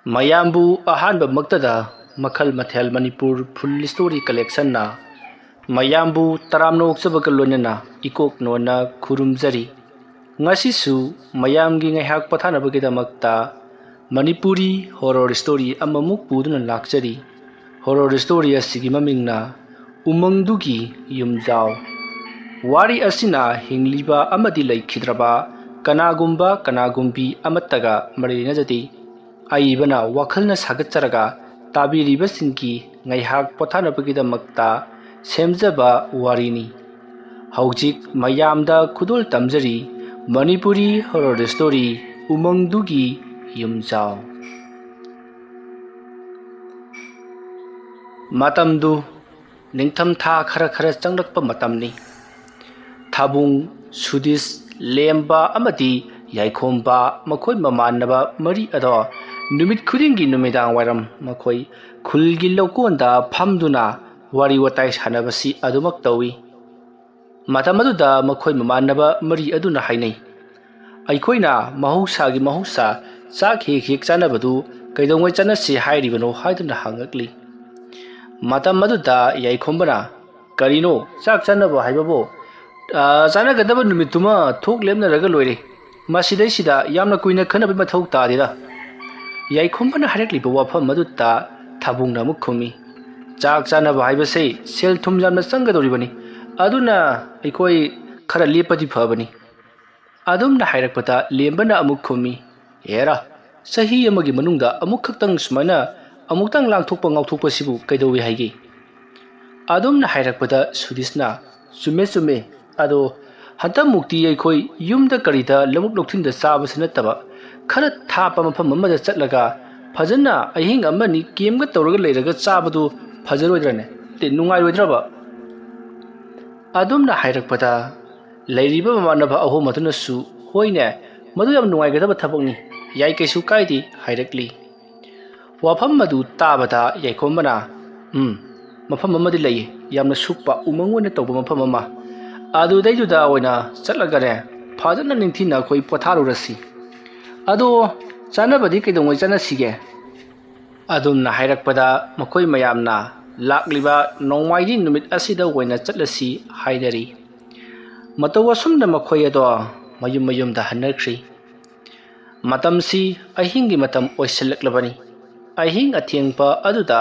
ꯃꯌꯥꯝꯕꯨ ꯑꯍꯥꯟꯕ ꯃꯛꯇꯗ ꯃꯈꯜ ꯃꯊꯦꯜ ꯃꯅꯤꯄꯨꯔ ꯐꯨꯜ ꯁ꯭ꯇꯣꯔꯤ ꯀꯂꯦꯛꯁꯟꯅ ꯃꯌꯥꯝꯕꯨ ꯇꯔꯥꯝꯅꯣꯛꯆꯕꯒ ꯂꯣꯏꯅꯅ ꯏꯀꯣꯛꯅꯣꯟꯅ ꯈꯨꯔꯨꯝꯖꯔꯤ꯫ ꯉꯁꯤꯁꯨ ꯃꯌꯥꯝꯒꯤ ꯉꯥꯏꯍꯥꯛ ꯄꯣꯊꯥꯅꯕꯒꯤꯗꯃꯛꯇ ꯃꯅꯤꯄꯨꯔꯤ ꯍꯣꯔꯔ ꯁ꯭ꯇꯣꯔꯤ ꯑꯃꯃꯨꯛ ꯄꯨꯗꯨꯅ ꯂꯥꯛꯆꯔꯤ꯫ ꯍꯣꯔꯔ ꯁ꯭ꯇꯣꯔꯤ ꯑꯁꯤꯒꯤ ꯃꯃꯤꯡꯅ ꯎꯃꯪꯗꯨꯒꯤ ꯌꯨꯝꯖꯥꯎ꯫ ꯋꯥꯔꯤ ꯑꯁꯤꯅ ꯍꯤꯡꯂꯤꯕ ꯑꯃꯗꯤ ꯂꯩꯈꯤꯗ꯭ꯔꯕ ꯀꯅꯥꯒꯨꯝꯕꯤ ꯑꯃꯠꯇꯒ ꯃꯔꯤ ꯂꯩꯅꯖꯗꯦ꯫ ꯑꯏꯕꯅ ꯋꯥꯈꯜꯅ ꯁꯥꯒꯠꯆꯔꯒ ꯇꯥꯕꯤꯔꯤꯕꯁꯤꯡꯒꯤ ꯉꯥꯏꯍꯥꯛ ꯄꯣꯊꯥꯅꯕꯒꯤꯗꯃꯛꯇ ꯁꯦꯝꯖꯕ ꯋꯥꯔꯤꯅꯤ꯫ ꯍꯧꯖꯤꯛ ꯃꯌꯥꯝꯗ ꯈꯨꯗꯣꯜ ꯇꯝꯖꯔꯤ ꯃꯅꯤꯄꯨꯔꯤ ꯍꯣꯔꯔ ꯁ꯭ꯇꯣꯔꯤ ꯎꯃꯪꯗꯨꯒꯤ ꯌꯨꯝꯖꯥꯎ꯫ ꯃꯇꯝꯗꯨ ꯅꯤꯡꯊꯝꯊꯥ ꯈꯔ ꯆꯪꯂꯛꯄ ꯃꯇꯝꯅꯤ꯫ ꯊꯥꯕꯨꯡ, ꯁꯨꯗꯤꯁ, ꯂꯦꯝꯕ ꯑꯃꯗꯤ ꯌꯥꯏꯈꯣꯝꯕ ꯃꯈꯣꯏ ꯃꯃꯥꯟꯅꯕ ꯃꯔꯤ ꯑꯗꯣ ꯅꯨꯃꯤꯠ ꯈꯨꯗꯤꯡꯒꯤ ꯅꯨꯃꯤꯗꯥꯡ ꯋꯥꯏꯔꯝ ꯃꯈꯣꯏ ꯈꯨꯜꯒꯤ ꯂꯧꯀꯣꯟꯗ ꯐꯝꯗꯨꯅ ꯋꯥꯔꯤ ꯋꯥꯇꯥꯏ ꯁꯥꯟꯅꯕꯁꯤ ꯑꯗꯨꯃꯛ ꯇꯧꯏ꯫ ꯃꯇꯝ ꯑꯗꯨꯗ ꯃꯈꯣꯏ ꯃꯃꯥꯟꯅꯕ ꯃꯔꯤ ꯑꯗꯨꯅ ꯍꯥꯏꯅꯩ, "ꯑꯩꯈꯣꯏꯅ ꯃꯍꯧꯁꯥ ꯆꯥꯛ ꯍꯦꯛ ꯆꯥꯅꯕꯗꯨ ꯀꯩꯗꯧꯉꯩ ꯆꯠꯅꯁꯤ ꯍꯥꯏꯔꯤꯕꯅꯣ?" ꯍꯥꯏꯗꯨꯅ ꯍꯪꯂꯛꯂꯤ꯫ ꯃꯇꯝ ꯑꯗꯨꯗ ꯌꯥꯏꯈꯣꯝꯕꯅ, "ꯀꯔꯤꯅꯣ ꯆꯥꯛ ꯆꯥꯅꯕ ꯍꯥꯏꯕꯕꯨ? ꯆꯥꯅꯒꯗꯕ ꯅꯨꯃꯤꯠꯇꯨꯃ ꯊꯣꯛ ꯂꯦꯞꯅꯔꯒ ꯂꯣꯏꯔꯦ꯫ ꯃꯁꯤꯗꯩꯁꯤꯗ ꯌꯥꯝꯅ ꯀꯨꯏꯅ ꯈꯟꯅꯕꯒꯤ ꯃꯊꯧ ꯇꯥꯗꯦꯗ." ꯌꯥꯏꯈꯣꯝꯕꯅ ꯍꯥꯏꯔꯛꯂꯤꯕ ꯋꯥꯐꯝ ꯑꯗꯨꯗ ꯊꯥꯕꯨꯡꯅ ꯑꯃꯨꯛ ꯈꯨꯝꯃꯤ, "ꯆꯥꯛ ꯆꯥꯅꯕ ꯍꯥꯏꯕꯁꯦ ꯁꯦꯜ ꯊꯨꯝ ꯌꯥꯝꯅ ꯆꯪꯒꯗꯧꯔꯤꯕꯅꯤ, ꯑꯗꯨꯅ ꯑꯩꯈꯣই ꯈꯔ ꯂꯦꯞꯄꯗꯤ ꯐꯕꯅꯤ." ꯑꯗꯨꯝꯅ ꯍꯥꯏꯔꯛꯄꯗ ꯂꯦꯝꯕꯅ ꯑꯃꯨꯛ ꯈꯨꯝꯃꯤ, "ꯍꯦꯔꯥ, ꯆꯍꯤ ꯑꯃꯒꯤ ꯃꯅꯨꯡꯗ ꯑꯃꯨꯛꯈꯛꯇꯪ ꯁꯨꯃꯥꯏꯅ ꯑꯃꯨꯛꯇꯪ ꯂꯥꯡꯊꯣꯛꯄ ꯉꯥꯎꯊꯣꯛꯄꯁꯤꯕꯨ ꯀꯩꯗꯧꯏ ꯍꯥꯏꯒꯦ?" ꯑꯗꯨꯝꯅ ꯍꯥꯏꯔꯛꯄꯗ ꯁꯨꯗꯤꯁꯅ, "ꯆꯨꯝꯃꯦ, ꯑꯗꯣ ꯍꯟꯇꯛꯃꯨꯛꯇꯤ ꯑꯩꯈꯣꯏ ꯌꯨꯝꯗ ꯀꯔꯤꯗ ꯂꯧꯕꯨꯛ ꯂꯧꯊꯤꯟꯗ ꯆꯥꯕꯁꯤ ꯅꯠꯇꯕ ꯈꯔ ꯊꯥꯞꯄ ꯃꯐꯝ ꯑꯃꯗ ꯆꯠꯂꯒ ꯐꯖꯅ ꯑꯍꯤꯡ ꯑꯃꯅꯤ ꯀꯦꯝꯒ ꯇꯧꯔꯒ ꯂꯩꯔꯒ ꯆꯥꯕꯗꯨ ꯐꯖꯔꯣꯏꯗ꯭ꯔꯅꯦ? ꯅꯨꯡꯉꯥꯏꯔꯣꯏꯗ꯭ꯔꯕ?" ꯑꯗꯨꯝꯅ ꯍꯥꯏꯔꯛꯄꯗ ꯂꯩꯔꯤꯕ ꯃꯃꯥꯟꯅꯕ ꯑꯍꯨꯝ ꯑꯗꯨꯅꯁꯨ, "ꯍꯣꯏꯅꯦ, ꯃꯗꯨ ꯌꯥꯝ ꯅꯨꯡꯉꯥꯏꯒꯗꯕ ꯊꯕꯛꯅꯤ, ꯌꯥꯏ, ꯀꯩꯁꯨ ꯀꯥꯏꯗꯦ" ꯍꯥꯏꯔꯛꯂꯤ꯫ ꯋꯥꯐꯝ ꯑꯗꯨ ꯇꯥꯕꯗ ꯌꯥꯏꯈꯣꯝꯕꯅ, "ꯃꯐꯝ ꯑꯃꯗꯤ ꯂꯩꯌꯦ, ꯌꯥꯝꯅ ꯁꯨꯛꯄ ꯎꯃꯪ ꯑꯣꯏꯅ ꯇꯧꯕ ꯃꯐꯝ ꯑꯃ, ꯑꯗꯨꯗꯩꯗꯨꯗ ꯑꯣꯏꯅ ꯆꯠꯂꯒꯅꯦ ꯐꯖꯅ ꯅꯤꯡꯊꯤꯅ ꯑꯩꯈꯣꯏ ꯄꯣꯊꯥꯔꯨꯔꯁꯤ꯫ ꯑꯗꯣ ꯆꯥꯅꯕꯗꯤ ꯀꯩꯗꯧꯉꯩ ꯆꯠꯅꯁꯤꯒꯦ?" ꯑꯗꯨꯝꯅ ꯍꯥꯏꯔꯛꯄꯗ ꯃꯈꯣꯏ ꯃꯌꯥꯝꯅ ꯂꯥꯛꯂꯤꯕ ꯅꯣꯡꯃꯥꯏꯖꯤꯡ ꯅꯨꯃꯤꯠ ꯑꯁꯤꯗ ꯑꯣꯏꯅ ꯆꯠꯂꯁꯤ ꯍꯥꯏꯅꯔꯤ꯫ ꯃꯇꯧ ꯑꯁꯨꯝꯅ ꯃꯈꯣꯏ ꯑꯗꯣ ꯃꯌꯨꯝꯗ ꯍꯟꯅꯈ꯭ꯔꯤ꯫ ꯃꯇꯝꯁꯤ ꯑꯍꯤꯡꯒꯤ ꯃꯇꯝ ꯑꯣꯏꯁꯤꯜꯂꯛꯂꯕꯅꯤ꯫ ꯑꯍꯤꯡ ꯑꯊꯦꯡꯕ ꯑꯗꯨꯗ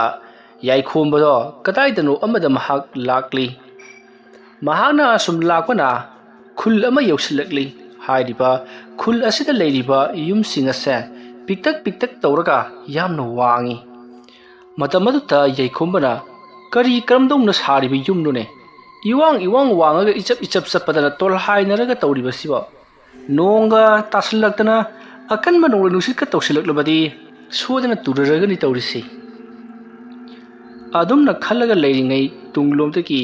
ꯌꯥꯏꯈꯣꯝꯕꯗꯣ ꯀꯗꯥꯏꯗꯅꯣ ꯑꯃꯗ ꯃꯍꯥꯛ ꯂꯥꯛꯂꯤ꯫ ꯃꯍꯥꯛꯅ ꯑꯁꯨꯝ ꯂꯥꯛꯄꯅ ꯈꯨꯜ ꯑꯃ ꯌꯧꯁꯤꯜꯂꯛꯂꯤ꯫ ꯍꯥꯏꯔꯤꯕ ꯈꯨꯜ ꯑꯁꯤꯗ ꯂꯩꯔꯤꯕ ꯌꯨꯝꯁꯤꯡ ꯑꯁꯦ ꯄꯤꯛꯇꯛ ꯇꯧꯔꯒ ꯌꯥꯝꯅ ꯋꯥꯡꯏ꯫ ꯃꯇꯝ ꯑꯗꯨꯗ ꯌꯥꯏꯈꯣꯝꯕꯅ, "ꯀꯔꯝꯗꯧꯅ ꯁꯥꯔꯤꯕ ꯌꯨꯝꯅꯣꯅꯦ? ꯏꯋꯥꯡ ꯋꯥꯡꯉꯒ ꯏꯆꯞ ꯆꯠꯄꯗꯅ ꯇꯣꯜꯍꯥꯏꯅꯔꯒ ꯇꯧꯔꯤꯕꯁꯤꯕꯣ? ꯅꯣꯡꯒ ꯇꯥꯁꯤꯜꯂꯛꯇꯅ ꯑꯀꯟꯕ ꯅꯣꯡꯂꯩ ꯅꯨꯡꯁꯤꯠꯀ ꯇꯧꯁꯤꯜꯂꯛꯂꯕꯗꯤ ꯁꯣꯏꯗꯅ ꯇꯨꯔꯔꯒꯅꯤ ꯇꯧꯔꯤꯁꯤ." ꯑꯗꯨꯝꯅ ꯈꯜꯂꯒ ꯂꯩꯔꯤꯉꯩ ꯇꯨꯡꯂꯣꯝꯗꯒꯤ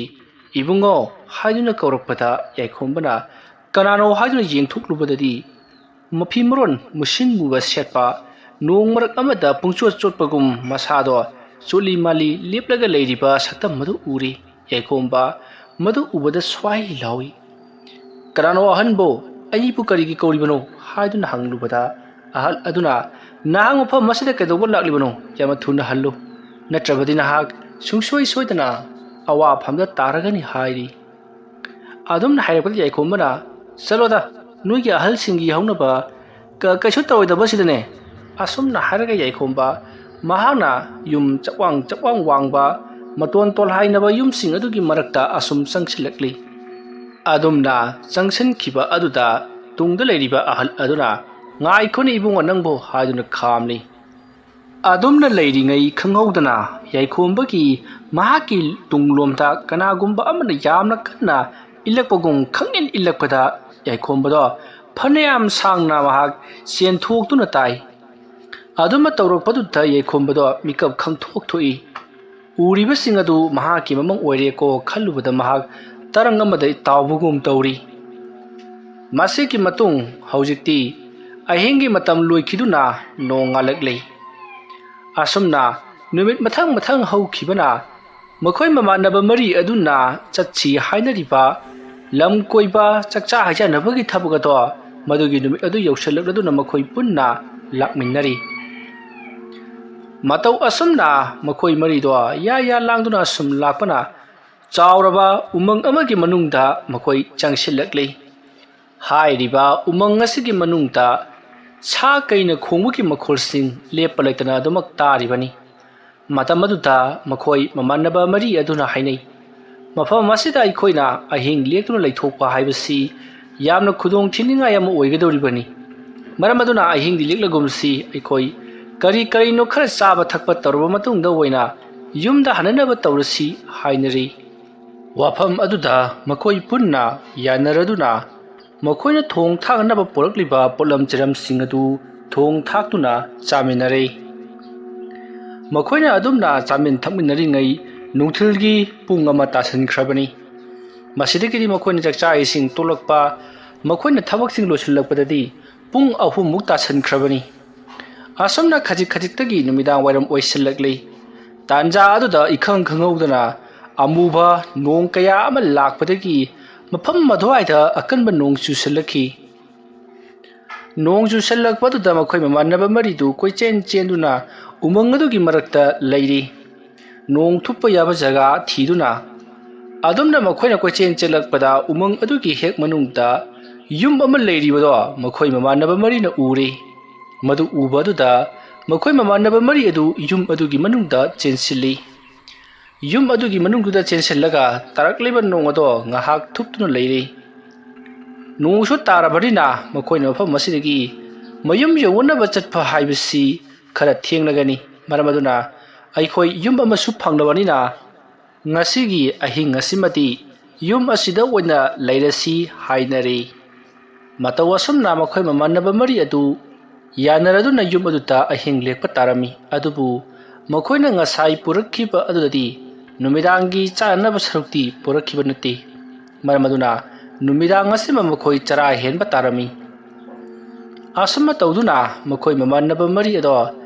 "ꯏꯕꯨꯡꯉꯣ" ꯍꯥꯏꯗꯨꯅ ꯀꯧꯔꯛꯄꯗ ꯌꯥꯏꯈꯣꯝꯕꯅ ꯀꯅꯥꯅꯣ ꯍꯥꯏꯗꯨꯅ ꯌꯦꯡꯊꯣꯛꯂꯨꯕꯗꯗꯤ ꯃꯐꯤ ꯃꯔꯣꯟ ꯃꯨꯁꯤꯟ ꯃꯨꯕ ꯁꯦꯠꯄ, ꯅꯣꯡ ꯃꯔꯛ ꯑꯃꯗ ꯄꯨꯡꯆꯣꯠꯄꯒꯨꯝ ꯃꯁꯥꯗꯣ ꯆꯣꯠꯂꯤ ꯃꯥꯜꯂꯤ ꯂꯦꯞꯂꯒ ꯂꯩꯔꯤꯕ ꯁꯛꯇꯝ ꯑꯗꯨ ꯎꯔꯤ꯫ ꯌꯥꯏꯈꯣꯝꯕ ꯃꯗꯨ ꯎꯕꯗ ꯁ꯭ꯋꯥꯏ ꯂꯥꯎꯏ꯫ "ꯀꯅꯥꯅꯣ ꯑꯍꯟꯕꯣ? ꯑꯩꯕꯨ ꯀꯔꯤꯒꯤ ꯀꯧꯔꯤꯕꯅꯣ?" ꯍꯥꯏꯗꯨꯅ ꯍꯪꯂꯨꯕꯗ ꯑꯍꯜ ꯑꯗꯨꯅ, "ꯅꯍꯥꯛ ꯃꯐꯝ ꯑꯁꯤꯗ ꯀꯩꯗꯧꯕ ꯂꯥꯛꯂꯤꯕꯅꯣ? ꯌꯥꯝꯅ ꯊꯨꯅ ꯍꯜꯂꯨ, ꯅꯠꯇ꯭ꯔꯕꯗꯤ ꯅꯍꯥꯛ ꯁꯨꯡꯁꯣꯏꯗꯅ ꯑꯋꯥꯐꯝꯗ ꯇꯥꯔꯒꯅꯤ" ꯍꯥꯏꯔꯤ꯫ ꯑꯗꯨꯝꯅ ꯍꯥꯏꯔꯛꯄꯗ ꯌꯥꯏꯈꯣꯝꯕꯅ, "ꯆꯠꯂꯣꯗ, ꯅꯣꯏꯒꯤ ꯑꯍꯜꯁꯤꯡꯒꯤ ꯍꯧꯅꯕ ꯀꯩꯁꯨ ꯇꯧꯔꯣꯏꯗꯕꯁꯤꯗꯅꯦ." ꯑꯁꯨꯝꯅ ꯍꯥꯏꯔꯒ ꯌꯥꯏꯈꯣꯝꯕ ꯃꯍꯥꯛꯅ ꯌꯨꯝ ꯆꯞꯋꯥꯡ ꯋꯥꯡꯕ ꯃꯇꯣꯟ ꯇꯣꯜꯍꯥꯏꯅꯕ ꯌꯨꯝꯁꯤꯡ ꯑꯗꯨꯒꯤ ꯃꯔꯛꯇ ꯑꯁꯨꯝ ꯆꯪꯁꯤꯜꯂꯛꯂꯤ꯫ ꯑꯗꯨꯝꯅ ꯆꯪꯁꯤꯟꯈꯤꯕ ꯑꯗꯨꯗ ꯇꯨꯡꯗ ꯂꯩꯔꯤꯕ ꯑꯍꯜ ꯑꯗꯨꯅ, "ꯉꯥꯏꯈꯣꯅꯦ ꯏꯕꯨꯡꯉꯣ ꯅꯪꯕꯣ" ꯍꯥꯏꯗꯨꯅ ꯈꯥꯝꯂꯤ꯫ ꯑꯗꯨꯝꯅ ꯂꯩꯔꯤꯉꯩ ꯈꯪꯍꯧꯗꯅ ꯌꯥꯏꯈꯣꯝꯕꯒꯤ ꯃꯍꯥꯛꯀꯤ ꯇꯨꯡꯂꯣꯝꯗ ꯀꯅꯥꯒꯨꯝꯕ ꯑꯃꯅ ꯌꯥꯝꯅ ꯀꯟꯅ ꯏꯜꯂꯛꯄꯒꯨꯝ ꯈꯪꯏꯟ ꯏꯜꯂꯛꯄꯗ ꯌꯥꯏꯈꯣꯝꯕꯗꯣ ꯐꯅꯌꯥꯝ ꯁꯥꯡꯅ ꯃꯍꯥꯛ ꯆꯦꯟꯊꯣꯛꯇꯨꯅ ꯇꯥꯏ꯫ ꯑꯗꯨꯝꯅ ꯇꯧꯔꯛꯄꯗꯨꯗ ꯌꯥꯏꯈꯣꯝꯕꯗꯣ ꯃꯤꯀꯞ ꯈꯪꯊꯣꯛ ꯊꯣꯛꯏ꯫ ꯎꯔꯤꯕꯁꯤꯡ ꯑꯗꯨ ꯃꯍꯥꯛꯀꯤ ꯃꯃꯪ ꯑꯣꯏꯔꯦꯀꯣ ꯈꯜꯂꯨꯕꯗ ꯃꯍꯥꯛ ꯇꯔꯪ ꯑꯃꯗ ꯇꯥꯎꯕꯒꯨꯝ ꯇꯧꯔꯤ꯫ ꯃꯁꯤꯒꯤ ꯃꯇꯨꯡ ꯍꯧꯖꯤꯛꯇꯤ ꯑꯍꯤꯡꯒꯤ ꯃꯇꯝ ꯂꯣꯏꯈꯤꯗꯨꯅ ꯅꯣꯡ ꯉꯥꯜꯂꯛꯂꯤ꯫ ꯑꯁꯨꯝꯅ ꯅꯨꯃꯤꯠ ꯃꯊꯪ ꯍꯧꯈꯤꯕꯅ ꯃꯈꯣꯏ ꯃꯃꯥꯟꯅꯕ ꯃꯔꯤ ꯑꯗꯨꯅ ꯆꯠꯁꯤ ꯍꯥꯏꯅꯔꯤꯕ ꯂꯝ ꯀꯣꯏꯕ ꯆꯥꯛꯆꯥ ꯍꯩꯖꯥꯟꯅꯕꯒꯤ ꯊꯕꯛ ꯑꯗꯣ ꯃꯗꯨꯒꯤ ꯅꯨꯃꯤꯠ ꯑꯗꯨ ꯌꯧꯁꯤꯜꯂꯛꯂꯗꯨꯅ ꯃꯈꯣꯏ ꯄꯨꯟꯅ ꯂꯥꯛꯃꯤꯟꯅꯔꯤ꯫ ꯃꯇꯧ ꯑꯁꯨꯝꯅ ꯃꯈꯣꯏ ꯃꯔꯤꯗꯣ ꯌꯥ ꯂꯥꯡꯗꯨꯅ ꯁꯨꯝ ꯂꯥꯛꯄꯅ ꯆꯥꯎꯔꯕ ꯎꯃꯪ ꯑꯃꯒꯤ ꯃꯅꯨꯡꯗ ꯃꯈꯣꯏ ꯆꯪꯁꯤꯜꯂꯛꯂꯤ꯫ ꯍꯥꯏꯔꯤꯕ ꯎꯃꯪ ꯑꯁꯤꯒꯤ ꯃꯅꯨꯡꯗ ꯁꯥ ꯀꯩꯅ ꯈꯣꯡꯕꯒꯤ ꯃꯈꯣꯜꯁꯤꯡ ꯂꯦꯞꯄ ꯂꯩꯇꯅ ꯑꯗꯨꯃꯛ ꯇꯥꯔꯤꯕꯅꯤ꯫ ꯃꯇꯝ ꯑꯗꯨꯗ ꯃꯈꯣꯏ ꯃꯃꯥꯟꯅꯕ ꯃꯔꯤ ꯑꯗꯨꯅ ꯍꯥꯏꯅꯩ, ꯃꯐꯝ ꯑꯁꯤꯗ ꯑꯩꯈꯣꯏꯅ ꯑꯍꯤꯡ ꯂꯦꯛꯇꯨꯅ ꯂꯩꯊꯣꯛꯄ ꯍꯥꯏꯕꯁꯤ ꯌꯥꯝꯅ ꯈꯨꯗꯣꯡꯊꯤꯅꯤꯡꯉꯥꯏ ꯑꯃ ꯑꯣꯏꯒꯗꯧꯔꯤꯕꯅꯤ꯫ ꯃꯔꯝ ꯑꯗꯨꯅ ꯑꯍꯤꯡꯗꯤ ꯂꯦꯛꯂꯒꯨꯝꯁꯤ, ꯑꯩꯈꯣꯏ ꯀꯔꯤꯅꯣ ꯈꯔ ꯆꯥꯕ ꯊꯛꯄ ꯇꯧꯔꯕ ꯃꯇꯨꯡꯗ ꯑꯣꯏꯅ ꯌꯨꯝꯗ ꯍꯟꯅꯅꯕ ꯇꯧꯔꯁꯤ ꯍꯥꯏꯅꯔꯤ꯫ ꯋꯥꯐꯝ ꯑꯗꯨꯗ ꯃꯈꯣꯏ ꯄꯨꯟꯅ ꯌꯥꯅꯔꯗꯨꯅ ꯃꯈꯣꯏꯅ ꯊꯣꯡ ꯊꯥꯛꯅꯕ ꯄꯨꯔꯛꯂꯤꯕ ꯄꯣꯠꯂꯝ ꯆꯩꯔꯝꯁꯤꯡ ꯑꯗꯨ ꯊꯣꯡ ꯊꯥꯛꯇꯨꯅ ꯆꯥꯃꯤꯟꯅꯔꯦ꯫ ꯃꯈꯣꯏꯅ ꯑꯗꯨꯝꯅ ꯆꯥꯃꯤꯟ ꯊꯛꯃꯤꯟꯅꯔꯤꯉꯩ ꯅꯨꯡꯊꯤꯜꯒꯤ ꯄꯨꯡ 1 ꯇꯥꯁꯤꯟꯈ꯭ꯔꯕꯅꯤ꯫ ꯃꯁꯤꯗꯒꯤꯗꯤ ꯃꯈꯣꯏꯅ ꯆꯥꯛꯆꯥ ꯏꯁꯤꯡ ꯇꯣꯛꯂꯛꯄ, ꯃꯈꯣꯏꯅ ꯊꯕꯛꯁꯤꯡ ꯂꯣꯏꯁꯤꯜꯂꯛꯄꯗꯗꯤ ꯄꯨꯡ 3 ꯇꯥꯁꯤꯟꯈ꯭ꯔꯕꯅꯤ꯫ ꯑꯁꯨꯝꯅ ꯈꯖꯤꯛꯇꯒꯤ ꯅꯨꯃꯤꯗꯥꯡ ꯋꯥꯏꯔꯝ ꯑꯣꯏꯁꯤꯜꯂꯛꯂꯤ꯫ ꯇꯥꯟꯖꯥ ꯑꯗꯨꯗ ꯏꯈꯪ ꯈꯪꯍꯧꯗꯅ ꯑꯃꯨꯕ ꯅꯣꯡ ꯀꯌꯥ ꯑꯃ ꯂꯥꯛꯄꯗꯒꯤ ꯃꯐꯝ ꯑꯗꯨꯋꯥꯏꯗ ꯑꯀꯟꯕ ꯅꯣꯡ ꯆꯨꯁꯤꯜꯂꯛꯈꯤ꯫ ꯅꯣꯡ ꯆꯨꯁꯤꯜꯂꯛꯄꯗꯨꯗ ꯃꯈꯣꯏ ꯃꯃꯥꯟꯅꯕ ꯃꯔꯤꯗꯨ ꯀꯣꯏꯆꯦꯟ ꯆꯦꯟꯗꯨꯅ ꯎꯃꯪ ꯑꯗꯨꯒꯤ ꯃꯔꯛꯇ ꯂꯩꯔꯤ, ꯅꯣꯡ ꯊꯨꯞꯄ ꯌꯥꯕ ꯖꯒꯥ ꯊꯤꯗꯨꯅ꯫ ꯑꯗꯨꯝꯅ ꯃꯈꯣꯏꯅ ꯀꯣꯏꯆꯦꯟ ꯆꯦꯜꯂꯛꯄꯗ ꯎꯃꯪ ꯑꯗꯨꯒꯤ ꯍꯦꯛ ꯃꯅꯨꯡꯗ ꯌꯨꯝ ꯑꯃ ꯂꯩꯔꯤꯕꯗꯣ ꯃꯈꯣꯏ ꯃꯃꯥꯟꯅꯕ ꯃꯔꯤꯅ ꯎꯔꯦ꯫ ꯃꯗꯨ ꯎꯕ ꯑꯗꯨꯗ ꯃꯈꯣꯏ ꯃꯃꯥꯟꯅꯕ ꯃꯔꯤ ꯑꯗꯨ ꯌꯨꯝ ꯑꯗꯨꯒꯤ ꯃꯅꯨꯡꯗ ꯆꯦꯟꯁꯤꯜꯂꯤ꯫ ꯌꯨꯝ ꯑꯗꯨꯒꯤ ꯃꯅꯨꯡꯗꯨꯗ ꯆꯦꯟꯁꯤꯜꯂꯒ ꯇꯥꯔꯛꯂꯤꯕ ꯅꯣꯡ ꯑꯗꯣ ꯉꯥꯏꯍꯥꯛ ꯊꯨꯞꯇꯨꯅ ꯂꯩꯔꯤ꯫ ꯅꯣꯡꯁꯨ ꯇꯥꯔꯕꯅꯤꯅ ꯃꯈꯣꯏꯅ ꯃꯐꯝ ꯑꯁꯤꯗꯒꯤ ꯃꯌꯨꯝ ꯌꯧꯅꯕ ꯆꯠꯄ ꯍꯥꯏꯕꯁꯤ ꯈꯔ ꯊꯦꯡꯂꯒꯅꯤ꯫ ꯃꯔꯝ ꯑꯗꯨꯅ ꯑꯩꯈꯣꯏ ꯌꯨꯝ ꯑꯃꯁꯨ ꯐꯪꯂꯕꯅꯤꯅ ꯉꯁꯤꯒꯤ ꯑꯍꯤꯡ ꯑꯁꯤꯃꯗꯤ ꯌꯨꯝ ꯑꯁꯤꯗ ꯑꯣꯏꯅ ꯂꯩꯔꯁꯤ ꯍꯥꯏꯅꯔꯦ꯫ ꯃꯇꯧ ꯑꯁꯨꯝꯅ ꯃꯈꯣꯏ ꯃꯃꯥꯟꯅꯕ ꯃꯔꯤ ꯑꯗꯨ ꯌꯥꯅꯔꯗꯨꯅ ꯌꯨꯝ ꯑꯗꯨꯗ ꯑꯍꯤꯡ ꯂꯦꯛꯄ ꯇꯥꯔꯝꯃꯤ꯫ ꯑꯗꯨꯕꯨ ꯃꯈꯣꯏꯅ ꯉꯁꯥꯏ ꯄꯨꯔꯛꯈꯤꯕ ꯑꯗꯨꯗꯗꯤ ꯅꯨꯃꯤꯗꯥꯡꯒꯤ ꯆꯥꯅꯅꯕ ꯁꯔꯨꯛꯇꯤ ꯄꯨꯔꯛꯈꯤꯕ ꯅꯠꯇꯦ꯫ ꯃꯔꯝ ꯑꯗꯨꯅ ꯅꯨꯃꯤꯗꯥꯡ ꯑꯁꯤꯃ ꯃꯈꯣꯏ ꯆꯔꯥ ꯍꯦꯟꯕ ꯇꯥꯔꯝꯃꯤ꯫ ꯑꯁꯨꯝꯅ ꯇꯧꯗꯨꯅ ꯃꯈꯣꯏ ꯃꯃꯥꯟꯅꯕ ꯃꯔꯤ ꯑꯗꯣ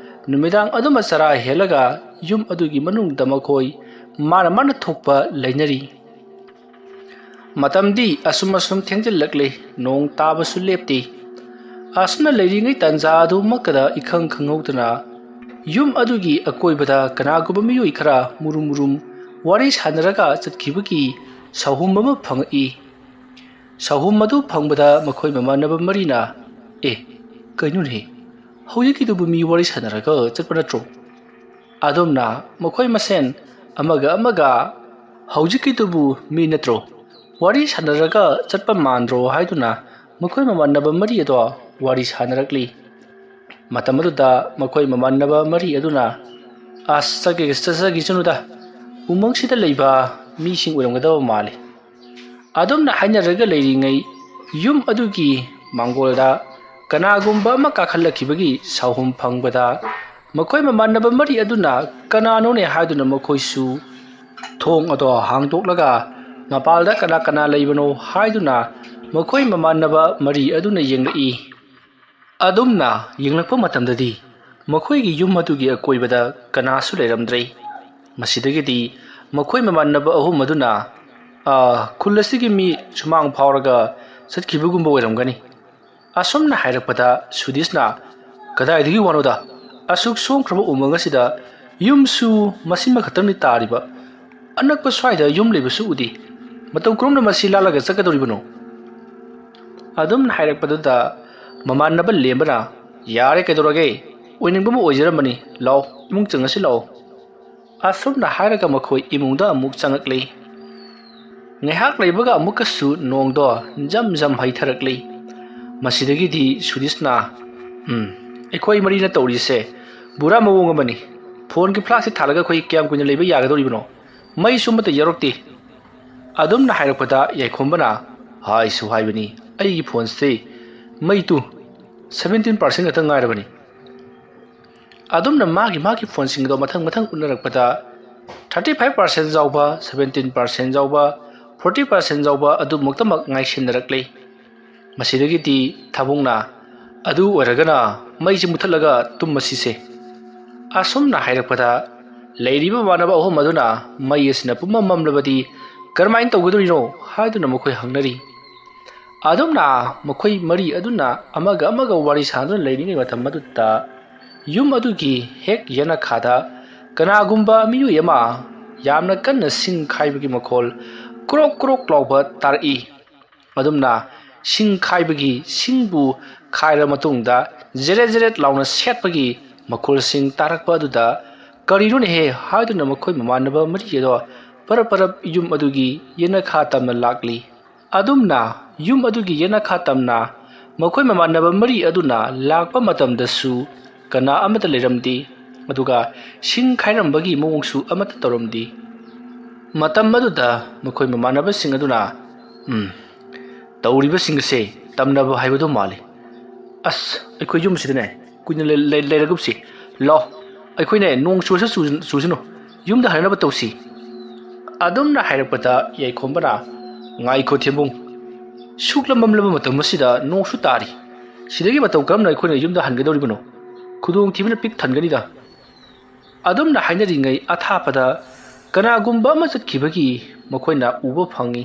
ꯅꯨꯃꯤꯗꯥꯡ ꯑꯗꯨꯃ ꯆꯔꯥ ꯍꯦꯜꯂꯒ ꯌꯨꯝ ꯑꯗꯨꯒꯤ ꯃꯅꯨꯡꯗ ꯃꯈꯣꯏ ꯃꯥꯅ ꯊꯣꯛꯄ ꯂꯩꯅꯔꯤ꯫ ꯃꯇꯝꯗꯤ ꯑꯁꯨꯝ ꯊꯦꯡꯖꯤꯜꯂꯛꯂꯤ, ꯅꯣꯡ ꯇꯥꯕꯁꯨ ꯂꯦꯞꯇꯦ꯫ ꯑꯁꯨꯝꯅ ꯂꯩꯔꯤꯉꯩ ꯇꯥꯟꯖꯥ ꯑꯗꯨꯃꯛꯇꯗ ꯏꯈꯪ ꯈꯪꯍꯧꯗꯅ ꯌꯨꯝ ꯑꯗꯨꯒꯤ ꯑꯀꯣꯏꯕꯗ ꯀꯅꯥꯒꯨꯝꯕ ꯃꯤꯑꯣꯏ ꯈꯔ ꯃꯨꯔꯨꯝ ꯋꯥꯔꯤ ꯁꯥꯟꯅꯔꯒ ꯆꯠꯈꯤꯕꯒꯤ ꯁꯍꯨꯝ ꯑꯃ ꯐꯪꯉꯛꯏ꯫ ꯁꯍꯨꯝ ꯑꯗꯨ ꯐꯪꯕꯗ ꯃꯈꯣꯏ ꯃꯃꯥꯟꯅꯕ ꯃꯔꯤꯅ, ꯀꯩꯅꯣꯅꯦ, ꯍꯧꯖꯤꯛꯀꯤꯗꯨꯕꯨ ꯃꯤ ꯋꯥꯔꯤ ꯁꯥꯟꯅꯔꯒ ꯆꯠꯄ ꯅꯠꯇ꯭ꯔꯣ? ꯑꯗꯨꯝꯅ ꯃꯈꯣꯏ ꯃꯁꯦꯟ ꯑꯃꯒ ꯍꯧꯖꯤꯛꯀꯤꯗꯨꯕꯨ ꯃꯤ ꯅꯠꯇ꯭ꯔꯣ, ꯋꯥꯔꯤ ꯁꯥꯟꯅꯔꯒ ꯆꯠꯄ ꯃꯥꯟꯗ꯭ꯔꯣ ꯍꯥꯏꯗꯨꯅ ꯃꯈꯣꯏ ꯃꯃꯥꯟꯅꯕ ꯃꯔꯤ ꯑꯗꯣ ꯋꯥꯔꯤ ꯁꯥꯟꯅꯔꯛꯂꯤ꯫ ꯃꯇꯝ ꯑꯗꯨꯗ ꯃꯈꯣꯏ ꯃꯃꯥꯟꯅꯕ ꯃꯔꯤ ꯑꯗꯨꯅ, ꯆꯠꯆꯈꯤꯁꯅꯨꯗ, ꯎꯃꯪꯁꯤꯗ ꯂꯩꯕ ꯃꯤꯁꯤꯡ ꯑꯣꯏꯔꯝꯒꯗꯕ ꯃꯥꯜꯂꯤ꯫ ꯑꯗꯨꯝꯅ ꯍꯥꯏꯅꯔꯒ ꯂꯩꯔꯤꯉꯩ ꯌꯨꯝ ꯑꯗꯨꯒꯤ ꯃꯥꯡꯒꯣꯜꯗ ꯀꯅꯥꯒꯨꯝꯕ ꯑꯃ ꯀꯥꯈꯠꯂꯛꯈꯤꯕꯒꯤ ꯁꯍꯨꯝ ꯐꯪꯕꯗ ꯃꯈꯣꯏ ꯃꯃꯥꯟꯅꯕ ꯃꯔꯤ ꯑꯗꯨꯅ ꯀꯅꯥꯅꯣꯅꯦ ꯍꯥꯏꯗꯨꯅ ꯃꯈꯣꯏꯁꯨ ꯊꯣꯡ ꯑꯗꯣ ꯍꯥꯡꯗꯣꯛꯂꯒ ꯃꯄꯥꯜꯗ ꯀꯅꯥ ꯂꯩꯕꯅꯣ ꯍꯥꯏꯗꯨꯅ ꯃꯈꯣꯏ ꯃꯃꯥꯟꯅꯕ ꯃꯔꯤ ꯑꯗꯨꯅ ꯌꯦꯡꯂꯛꯏ꯫ ꯑꯗꯨꯝꯅ ꯌꯦꯡꯂꯛꯄ ꯃꯇꯝꯗꯗꯤ ꯃꯈꯣꯏꯒꯤ ꯌꯨꯝ ꯑꯗꯨꯒꯤ ꯑꯀꯣꯏꯕꯗ ꯀꯅꯥꯁꯨ ꯂꯩꯔꯝꯗ꯭ꯔꯦ꯫ ꯃꯁꯤꯗꯒꯤꯗꯤ ꯃꯈꯣꯏ ꯃꯃꯥꯟꯅꯕ ꯑꯍꯨꯝ ꯑꯗꯨꯅ, ꯈꯨꯜ ꯑꯁꯤꯒꯤ ꯃꯤ ꯁꯨꯃꯥꯡ ꯐꯥꯎꯔꯒ ꯆꯠꯈꯤꯕꯒꯨꯝꯕ ꯑꯣꯏꯔꯝꯒꯅꯤ꯫ ꯑꯁꯨꯝꯅ ꯍꯥꯏꯔꯛꯄꯗ ꯁꯨꯗꯤꯁꯅ, ꯀꯗꯥꯏꯗꯒꯤ ꯋꯥꯅꯣꯗ, ꯑꯁꯨꯛ ꯁꯣꯡꯈ꯭ꯔꯕ ꯎꯃꯪ ꯑꯁꯤꯗ ꯌꯨꯝꯁꯨ ꯃꯁꯤꯃ ꯈꯛꯇꯪꯅꯤ ꯇꯥꯔꯤꯕ, ꯑꯅꯛꯄ ꯁ꯭ꯋꯥꯏꯗ ꯌꯨꯝ ꯂꯩꯕꯁꯨ ꯎꯗꯦ, ꯃꯇꯧ ꯀꯔꯝꯅ ꯃꯁꯤ ꯂꯥꯜꯂꯒ ꯆꯠꯀꯗꯧꯔꯤꯕꯅꯣ? ꯑꯗꯨꯝꯅ ꯍꯥꯏꯔꯛꯄꯗꯨꯗ ꯃꯃꯥꯟꯅꯕ ꯂꯦꯝꯕꯅ, ꯌꯥꯔꯦ ꯀꯩꯗꯧꯔꯒꯦ, ꯑꯣꯏꯅꯤꯡꯕ ꯑꯃ ꯑꯣꯏꯖꯔꯝꯕꯅꯤ, ꯂꯥꯛꯑꯣ ꯏꯃꯨꯡ ꯆꯪꯉꯁꯤ ꯂꯥꯛꯑꯣ꯫ ꯑꯁꯨꯝꯅ ꯍꯥꯏꯔꯒ ꯃꯈꯣꯏ ꯏꯃꯨꯡꯗ ꯑꯃꯨꯛ ꯆꯪꯉꯛꯂꯤ꯫ ꯉꯥꯏꯍꯥꯛ ꯂꯩꯕꯒ ꯑꯃꯨꯛꯀꯁꯨ ꯅꯣꯡꯗꯣ ꯖꯝ ꯍꯩꯊꯔꯛꯂꯤ꯫ ꯃꯁꯤꯗꯒꯤꯗꯤ ꯁꯨꯗꯤꯁꯅ, ꯑꯩꯈꯣꯏ ꯃꯔꯤꯅ ꯇꯧꯔꯤꯁꯦ ꯕꯨꯔꯥ ꯃꯑꯣꯡ ꯑꯃꯅꯤ, ꯐꯣꯟꯒꯤ ꯐ꯭ꯂꯥꯁꯁꯦ ꯊꯥꯜꯂꯒ ꯑꯩꯈꯣꯏ ꯀꯌꯥꯝ ꯀꯨꯏꯅ ꯂꯩꯕ ꯌꯥꯒꯗꯧꯔꯤꯕꯅꯣ, ꯃꯩꯁꯨ ꯑꯃꯠꯇ ꯌꯥꯎꯔꯛꯇꯦ꯫ ꯑꯗꯨꯝꯅ ꯍꯥꯏꯔꯛꯄꯗ ꯌꯥꯏꯈꯣꯝꯕꯅ, ꯍꯥꯏꯁꯨ ꯍꯥꯏꯕꯅꯤ, ꯑꯩꯒꯤ ꯐꯣꯟꯁꯦ ꯃꯩꯇꯨ 17% ꯈꯛꯇꯪ ꯉꯥꯏꯔꯕꯅꯤ꯫ ꯑꯗꯨꯝꯅ ꯃꯥꯒꯤ ꯐꯣꯟꯁꯤꯡ ꯑꯗꯣ ꯃꯊꯪ ꯎꯅꯔꯛꯄꯗ 35% ꯌꯥꯎꯕ, 17% ꯌꯥꯎꯕ, 40% ꯌꯥꯎꯕ ꯑꯗꯨꯃꯛꯇꯃꯛ ꯉꯥꯏꯁꯤꯟꯅꯔꯛꯂꯤ꯫ ꯃꯁꯤꯗꯒꯤꯗꯤ ꯊꯥꯕꯨꯡꯅ, ꯑꯗꯨ ꯑꯣꯏꯔꯒꯅ ꯃꯩꯁꯤ ꯃꯨꯊꯠꯂꯒ ꯇꯨꯝꯃꯁꯤꯁꯦ꯫ ꯑꯁꯨꯝꯅ ꯍꯥꯏꯔꯛꯄꯗ ꯂꯩꯔꯤꯕ ꯃꯃꯥꯟꯅꯕ ꯑꯍꯨꯝ ꯑꯗꯨꯅ ꯃꯩ ꯑꯁꯤꯅ ꯄꯨꯝꯃꯝ ꯃꯝꯂꯕꯗꯤ ꯀꯔꯝꯍꯥꯏꯅ ꯇꯧꯒꯗꯧꯔꯤꯅꯣ ꯍꯥꯏꯗꯨꯅ ꯃꯈꯣꯏ ꯍꯪꯅꯔꯤ꯫ ꯑꯗꯨꯝꯅ ꯃꯈꯣꯏ ꯃꯔꯤ ꯑꯗꯨꯅ ꯑꯃꯒ ꯋꯥꯔꯤ ꯁꯥꯗꯨꯅ ꯂꯩꯔꯤꯉꯩ ꯃꯇꯝ ꯑꯗꯨꯗ ꯌꯨꯝ ꯑꯗꯨꯒꯤ ꯍꯦꯛ ꯌꯦꯅꯈꯥꯗ ꯀꯅꯥꯒꯨꯝꯕ ꯃꯤꯑꯣꯏ ꯑꯃ ꯌꯥꯝꯅ ꯀꯟꯅ ꯁꯤꯡ ꯈꯥꯏꯕꯒꯤ ꯃꯈꯣꯜ ꯀ꯭ꯔꯣꯛ ꯀ꯭ꯔꯣꯛ ꯂꯥꯎꯕ ꯇꯥꯔꯛꯏ꯫ ꯑꯗꯨꯝꯅ ꯁꯤꯡ ꯈꯥꯏꯕꯒꯤ ꯁꯤꯡꯕꯨ ꯈꯥꯏꯔ ꯃꯇꯨꯡꯗ ꯖꯦꯔꯦꯠ ꯖꯦꯔꯦꯠ ꯂꯥꯎꯅ ꯁꯦꯠꯄꯒꯤ ꯃꯈꯣꯜꯁꯤꯡ ꯇꯥꯔꯛꯄ ꯑꯗꯨꯗ ꯀꯔꯤꯅꯣꯅꯦꯍꯦ ꯍꯥꯏꯗꯨꯅ ꯃꯈꯣꯏ ꯃꯃꯥꯟꯅꯕ ꯃꯔꯤ ꯑꯗꯣ ꯄꯔꯞ ꯄꯔꯞ ꯌꯨꯝ ꯑꯗꯨꯒꯤ ꯌꯦꯅꯈꯥ ꯇꯝꯅ ꯂꯥꯛꯂꯤ꯫ ꯑꯗꯨꯝꯅ ꯌꯨꯝ ꯑꯗꯨꯒꯤ ꯌꯦꯅꯈꯥ ꯇꯝꯅ ꯃꯈꯣꯏ ꯃꯃꯥꯟꯅꯕ ꯃꯔꯤ ꯑꯗꯨꯅ ꯂꯥꯛꯄ ꯃꯇꯝꯗꯁꯨ ꯀꯅꯥ ꯑꯃꯠꯇ ꯂꯩꯔꯝꯗꯦ, ꯑꯗꯨꯒ ꯁꯤꯡ ꯈꯥꯏꯔꯝꯕꯒꯤ ꯃꯑꯣꯡꯁꯨ ꯑꯃꯠꯇ ꯇꯧꯔꯝꯗꯦ꯫ ꯃꯇꯝ ꯑꯗꯨꯗ ꯃꯈꯣꯏ ꯃꯃꯥꯟꯅꯕꯁꯤꯡ ꯑꯗꯨꯅ ꯇꯧꯔꯤꯕꯁꯤꯡ ꯑꯁꯦ ꯇꯝꯅꯕ ꯍꯥꯏꯕꯗꯨ ꯃꯥꯜꯂꯤ꯫ ꯑꯁ ꯑꯩꯈꯣꯏ ꯌꯨꯝꯁꯤꯗꯅꯦ ꯀꯨꯏꯅ ꯂꯩꯔꯒꯨꯝꯁꯤ, ꯂꯥꯎ ꯑꯩꯈꯣꯏꯅꯦ ꯅꯣꯡ ꯆꯨꯁꯅꯨ ꯌꯨꯝꯗ ꯍꯟꯅꯕ ꯇꯧꯁꯤ꯫ ꯑꯗꯨꯝꯅ ꯍꯥꯏꯔꯛꯄꯗ ꯌꯥꯏꯈꯣꯝꯕꯅ ꯉꯥꯏꯈꯣ ꯊꯦꯝꯕꯨꯡ, ꯁꯨꯛꯂꯝꯃꯝꯂꯕ ꯃꯇꯝ ꯑꯁꯤꯗ ꯅꯣꯡꯁꯨ ꯇꯥꯔꯤ, ꯁꯤꯗꯒꯤ ꯃꯇꯧ ꯀꯔꯝꯅ ꯑꯩꯈꯣꯏꯅ ꯌꯨꯝꯗ ꯍꯟꯒꯗꯧꯔꯤꯕꯅꯣ? ꯈꯨꯗꯣꯡꯊꯤꯕꯅ ꯄꯤꯛ ꯊꯟꯒꯅꯤꯗ꯫ ꯑꯗꯨꯝꯅ ꯍꯥꯏꯅꯔꯤꯉꯩ ꯑꯊꯥꯞꯄꯗ ꯀꯅꯥꯒꯨꯝꯕ ꯑꯃ ꯆꯠꯈꯤꯕꯒꯤ ꯃꯈꯣꯏꯅ ꯎꯕ ꯐꯪꯏ꯫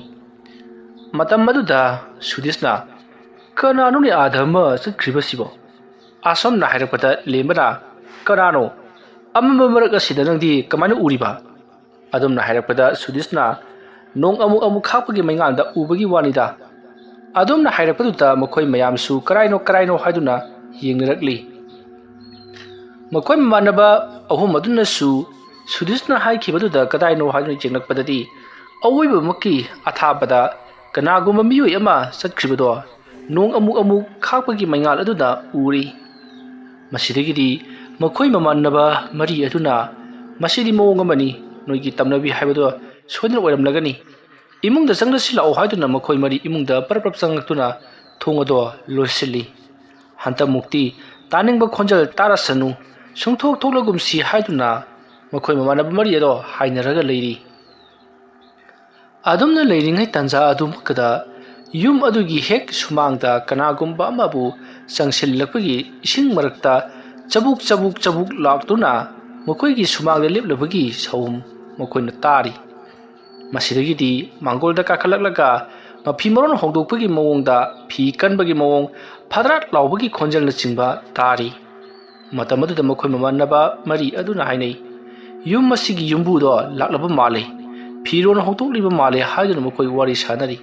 ꯃꯇꯝ ꯑꯗꯨꯗ ꯁꯨꯗꯤꯁꯅ ꯀꯅꯥꯅꯣꯅꯦ ꯑꯥꯗ ꯑꯃ ꯆꯠꯈ꯭ꯔꯤꯕꯁꯤꯕꯣ? ꯑꯁꯣꯝꯅ ꯍꯥꯏꯔꯛꯄꯗ ꯂꯦꯝꯕꯅ ꯀꯅꯥꯅꯣ? ꯑꯃꯝꯕ ꯃꯔꯛ ꯑꯁꯤꯗ ꯅꯪꯗꯤ ꯀꯃꯥꯏꯅ ꯎꯔꯤꯕ? ꯑꯗꯨꯝꯅ ꯍꯥꯏꯔꯛꯄꯗ ꯁꯨꯗꯤꯁꯅ ꯅꯣꯡ ꯑꯃꯨꯛ ꯑꯃꯨꯛ ꯈꯥꯛꯄꯒꯤ ꯃꯩꯉꯥꯟꯗ ꯎꯕꯒꯤ ꯋꯥꯅꯤꯗ꯫ ꯑꯗꯨꯝꯅ ꯍꯥꯏꯔꯛꯄꯗꯨꯗ ꯃꯈꯣꯏ ꯃꯌꯥꯝꯁꯨ ꯀꯔꯥꯏꯅꯣ ꯍꯥꯏꯗꯨꯅ ꯌꯦꯡꯅꯔꯛꯂꯤ꯫ ꯃꯈꯣꯏ ꯃꯃꯥꯟꯅꯕ ꯑꯍꯨꯝ ꯑꯗꯨꯅꯁꯨ ꯁꯨꯗꯤꯁꯅ ꯍꯥꯏꯈꯤꯕꯗꯨꯗ ꯀꯗꯥꯏꯅꯣ ꯍꯥꯏꯗꯨꯅ ꯌꯦꯡꯂꯛꯄꯗꯗꯤ ꯑꯋꯣꯏꯕꯃꯛꯀꯤ ꯑꯊꯥꯞꯄꯗ ꯀꯅꯥꯒꯨꯝꯕ ꯃꯤꯑꯣꯏ ꯑꯃ ꯆꯠꯈ꯭ꯔꯤꯕꯗꯣ ꯅꯣꯡ ꯑꯃꯨꯛ ꯑꯃꯨꯛ ꯈꯥꯛꯄꯒꯤ ꯃꯩꯉꯥꯜ ꯑꯗꯨꯗ ꯎꯔꯤ꯫ ꯃꯁꯤꯗꯒꯤꯗꯤ ꯃꯈꯣꯏ ꯃꯃꯥꯟꯅꯕ ꯃꯔꯤ ꯑꯗꯨꯅ ꯃꯁꯤꯗꯤ ꯃꯑꯣꯡ ꯑꯃꯅꯤ, ꯅꯣꯏꯒꯤ ꯇꯝꯅꯕꯤ ꯍꯥꯏꯕꯗꯣ ꯁꯣꯏꯗꯅ ꯑꯣꯏꯔꯝꯂꯒꯅꯤ, ꯏꯃꯨꯡꯗ ꯆꯪꯂꯁꯤ ꯂꯥꯛꯑꯣ ꯍꯥꯏꯗꯨꯅ ꯃꯈꯣꯏ ꯃꯔꯤ ꯏꯃꯨꯡꯗ ꯄꯔꯞ ꯆꯪꯂꯛꯇꯨꯅ ꯊꯣꯡ ꯑꯗꯣ ꯂꯣꯟꯁꯤꯜꯂꯤ꯫ ꯍꯟꯇꯛꯃꯨꯛꯇꯤ ꯇꯥꯅꯤꯡꯕ ꯈꯣꯟꯖꯦꯜ ꯇꯥꯔꯁꯅꯨ, ꯁꯨꯡꯊꯣꯛ ꯊꯣꯛꯂꯒꯨꯝꯁꯤ ꯍꯥꯏꯗꯨꯅ ꯃꯈꯣꯏ ꯃꯃꯥꯟꯅꯕ ꯃꯔꯤ ꯑꯗꯣ ꯍꯥꯏꯅꯔꯒ ꯂꯩꯔꯤ꯫ ꯑꯗꯨꯝꯅ ꯂꯩꯔꯤꯉꯩ ꯇꯥꯟꯖꯥ ꯑꯗꯨꯃꯛꯇꯗ ꯌꯨꯝ ꯑꯗꯨꯒꯤ ꯍꯦꯛ ꯁꯨꯃꯥꯡꯗ ꯀꯅꯥꯒꯨꯝꯕ ꯑꯃꯕꯨ ꯆꯪꯁꯤꯜꯂꯛꯄꯒꯤ ꯏꯁꯤꯡ ꯃꯔꯛꯇ ꯆꯕꯨꯛ ꯆꯕꯨꯛ ꯆꯕꯨꯛ ꯂꯥꯛꯇꯨꯅ ꯃꯈꯣꯏꯒꯤ ꯁꯨꯃꯥꯡꯗ ꯂꯦꯞꯂꯕꯒꯤ ꯁꯍꯨꯝ ꯃꯈꯣꯏꯅ ꯇꯥꯔꯤ꯫ ꯃꯁꯤꯗꯒꯤꯗꯤ ꯃꯥꯡꯒꯣꯜꯗ ꯀꯥꯈꯠꯂꯛꯂꯒ ꯃꯐꯤ ꯃꯔꯣꯟ ꯍꯣꯡꯗꯣꯛꯄꯒꯤ ꯃꯑꯣꯡꯗ ꯐꯤ ꯀꯟꯕꯒꯤ ꯃꯑꯣꯡ, ꯐꯗ꯭ꯔꯥꯠ ꯂꯥꯎꯕꯒꯤ ꯈꯣꯟꯖꯦꯜꯅꯆꯤꯡꯕ ꯇꯥꯔꯤ꯫ ꯃꯇꯝ ꯑꯗꯨꯗ ꯃꯈꯣꯏ ꯃꯃꯥꯟꯅꯕ ꯃꯔꯤ ꯑꯗꯨꯅ ꯍꯥꯏꯅꯩ, ꯌꯨꯝ ꯑꯁꯤꯒꯤ ꯌꯨꯝꯕꯨꯗꯣ ꯂꯥꯛꯂꯕ ꯃꯥꯜꯂꯦ, ꯐꯤꯔꯣꯟ ꯍꯣꯡꯗꯣꯛꯂꯤꯕ ꯃꯥꯜꯂꯦ ꯍꯥꯏꯗꯨꯅ ꯃꯈꯣꯏ ꯋꯥꯔꯤ ꯁꯥꯅꯔꯤ꯫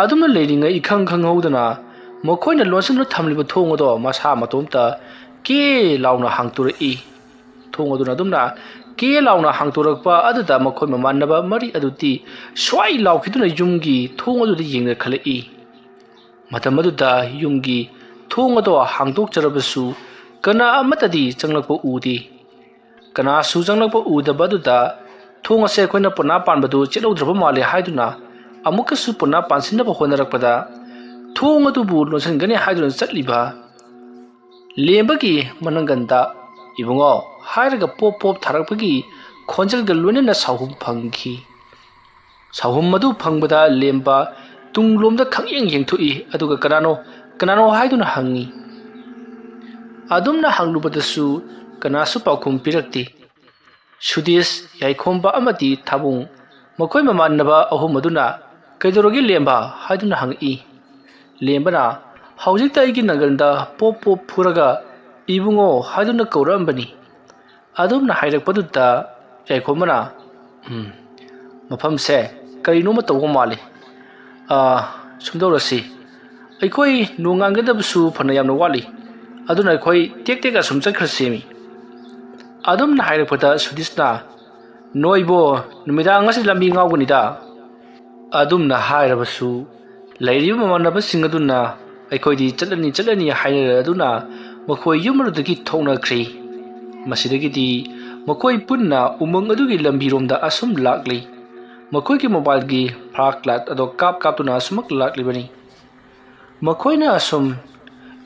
ꯑꯗꯨꯝꯅ ꯂꯩꯔꯤꯉꯩ ꯏꯈꯪ ꯈꯪꯍꯧꯗꯅ ꯃꯈꯣꯏꯅ ꯂꯣꯟꯁꯤꯟꯗꯨꯅ ꯊꯝꯂꯤꯕ ꯊꯣꯡ ꯑꯗꯣ ꯃꯁꯥ ꯃꯇꯣꯝꯇ ꯀꯦ ꯂꯥꯎꯅ ꯍꯥꯡꯇꯣꯔꯛꯏ꯫ ꯊꯣꯡ ꯑꯗꯨꯅ ꯑꯗꯨꯝꯅ ꯀꯦ ꯂꯥꯎꯅ ꯍꯥꯡꯇꯣꯔꯛꯄ ꯑꯗꯨꯗ ꯃꯈꯣꯏ ꯃꯃꯥꯟꯅꯕ ꯃꯔꯤ ꯑꯗꯨꯗꯤ ꯁ꯭ꯋꯥꯏ ꯂꯥꯎꯈꯤꯗꯨꯅ ꯌꯨꯝꯒꯤ ꯊꯣꯡ ꯑꯗꯨꯗ ꯌꯦꯡꯅꯈꯠꯂꯛꯏ꯫ ꯃꯇꯝ ꯑꯗꯨꯗ ꯌꯨꯝꯒꯤ ꯊꯣꯡ ꯑꯗꯣ ꯍꯥꯡꯗꯣꯛꯆꯔꯕꯁꯨ ꯀꯅꯥ ꯑꯃꯠꯇꯗꯤ ꯆꯪꯂꯛꯄ ꯎꯗꯦ꯫ ꯀꯅꯥꯁꯨ ꯆꯪꯂꯛꯄ ꯎꯗꯕ ꯑꯗꯨꯗ ꯊꯣꯡ ꯑꯁꯦ ꯑꯩꯈꯣꯏꯅ ꯄꯨꯟꯅ ꯄꯥꯟꯕꯗꯨ ꯆꯦꯠꯍꯧꯗ꯭ꯔꯕ ꯃꯥꯜꯂꯦ ꯍꯥꯏꯗꯨꯅ ꯑꯃꯨꯛꯀꯁꯨ ꯄꯨꯟꯅ ꯄꯥꯟꯁꯤꯟꯅꯕ ꯍꯣꯠꯅꯔꯛꯄꯗ ꯊꯣꯡ ꯑꯗꯨꯕꯨ ꯂꯣꯟꯁꯤꯟꯒꯅꯤ ꯍꯥꯏꯗꯨꯅ ꯆꯠꯂꯤꯕ ꯂꯦꯝꯕꯒꯤ ꯃꯅꯪꯒꯟꯗ ꯏꯕꯨꯡꯉꯣ ꯍꯥꯏꯔꯒ ꯄꯣꯞ ꯄꯣꯞ ꯊꯥꯔꯛꯄꯒꯤ ꯈꯣꯟꯖꯦꯜꯒ ꯂꯣꯏꯅꯅ ꯁꯥꯍꯨꯝ ꯐꯪꯈꯤ꯫ ꯁꯥꯍꯨꯝ ꯑꯗꯨ ꯐꯪꯕꯗ ꯂꯦꯝꯕ ꯇꯨꯡꯂꯣꯝꯗ ꯈꯪꯌꯦꯡ ꯌꯦꯡꯊꯣꯛꯏ, ꯑꯗꯨꯒ ꯀꯅꯥꯅꯣ ꯍꯥꯏꯗꯨꯅ ꯍꯪꯉꯤ꯫ ꯑꯗꯨꯝꯅ ꯍꯪꯂꯨꯕꯗꯁꯨ ꯀꯅꯥꯁꯨ ꯄꯥꯎꯈꯨꯝ ꯄꯤꯔꯛꯇꯦ꯫ ꯁꯨꯗꯤꯁ, ꯌꯥꯏꯈꯣꯝꯕ ꯑꯃꯗꯤ ꯊꯥꯕꯨꯡ ꯃꯈꯣꯏ ꯃꯃꯥꯟꯅꯕ ꯑꯍꯨꯝ ꯑꯗꯨꯅ ꯀꯩꯗꯧꯔꯒꯦ ꯂꯦꯝꯕ ꯍꯥꯏꯗꯨꯅ ꯍꯪꯉꯛꯏ꯫ ꯂꯦꯝꯕꯅ ꯍꯧꯖꯤꯛꯇ ꯑꯩꯒꯤ ꯅꯪꯒꯟꯗ ꯄꯣꯞ ꯄꯣꯞ ꯐꯨꯔꯒ ꯏꯕꯨꯡꯉꯣ ꯍꯥꯏꯗꯨꯅ ꯀꯧꯔꯛꯑꯝꯕꯅꯤ꯫ ꯑꯗꯨꯝꯅ ꯍꯥꯏꯔꯛꯄꯗꯨꯗ ꯌꯥꯏꯈꯣꯝꯕꯅ ꯃꯐꯝꯁꯦ ꯀꯔꯤꯅꯣꯃ ꯇꯧꯕ ꯃꯥꯜꯂꯤ, ꯁꯨꯝꯗꯧꯔꯁꯤ, ꯑꯩꯈꯣꯏ ꯅꯣꯡꯉꯥꯟꯒꯗꯕꯁꯨ ꯐꯅ ꯌꯥꯝꯅ ꯋꯥꯠꯂꯤ, ꯑꯗꯨꯅ ꯑꯩꯈꯣꯏ ꯇꯦꯛ ꯇꯦꯛ ꯑꯁꯨꯝ ꯆꯠꯈ꯭ꯔꯁꯦꯃꯤ꯫ ꯑꯗꯨꯝꯅ ꯍꯥꯏꯔꯛꯄꯗ ꯁꯨꯗꯤꯁꯅ ꯅꯣꯏꯕꯣ ꯅꯨꯃꯤꯗꯥꯡ ꯑꯁꯤ ꯂꯝꯕꯤ ꯉꯥꯎꯒꯅꯤꯗ꯫ ꯑꯗꯨꯝꯅ ꯍꯥꯏꯔꯕꯁꯨ ꯂꯩꯔꯤꯕ ꯃꯃꯥꯟꯅꯕꯁꯤꯡ ꯑꯗꯨꯅ ꯑꯩꯈꯣꯏꯗꯤ ꯆꯠꯂꯅꯤ ꯍꯥꯏꯅꯔꯦ ꯑꯗꯨꯅ ꯃꯈꯣꯏ ꯌꯨꯝ ꯑꯗꯨꯗꯒꯤ ꯊꯣꯛꯅꯈ꯭ꯔꯦ꯫ ꯃꯁꯤꯗꯒꯤꯗꯤ ꯃꯈꯣꯏ ꯄꯨꯟꯅ ꯎꯃꯪ ꯑꯗꯨꯒꯤ ꯂꯝꯕꯤꯔꯣꯝꯗ ꯑꯁꯨꯝ ꯂꯥꯛꯂꯤ꯫ ꯃꯈꯣꯏꯒꯤ ꯃꯣꯕꯥꯏꯜꯒꯤ ꯐ꯭ꯂꯥꯁ ꯂꯥꯏꯠ ꯑꯗꯣ ꯀꯥꯞꯇꯨꯅ ꯑꯁꯨꯃꯛ ꯂꯥꯛꯂꯤꯕꯅꯤ꯫ ꯃꯈꯣꯏꯅ ꯑꯁꯨꯝ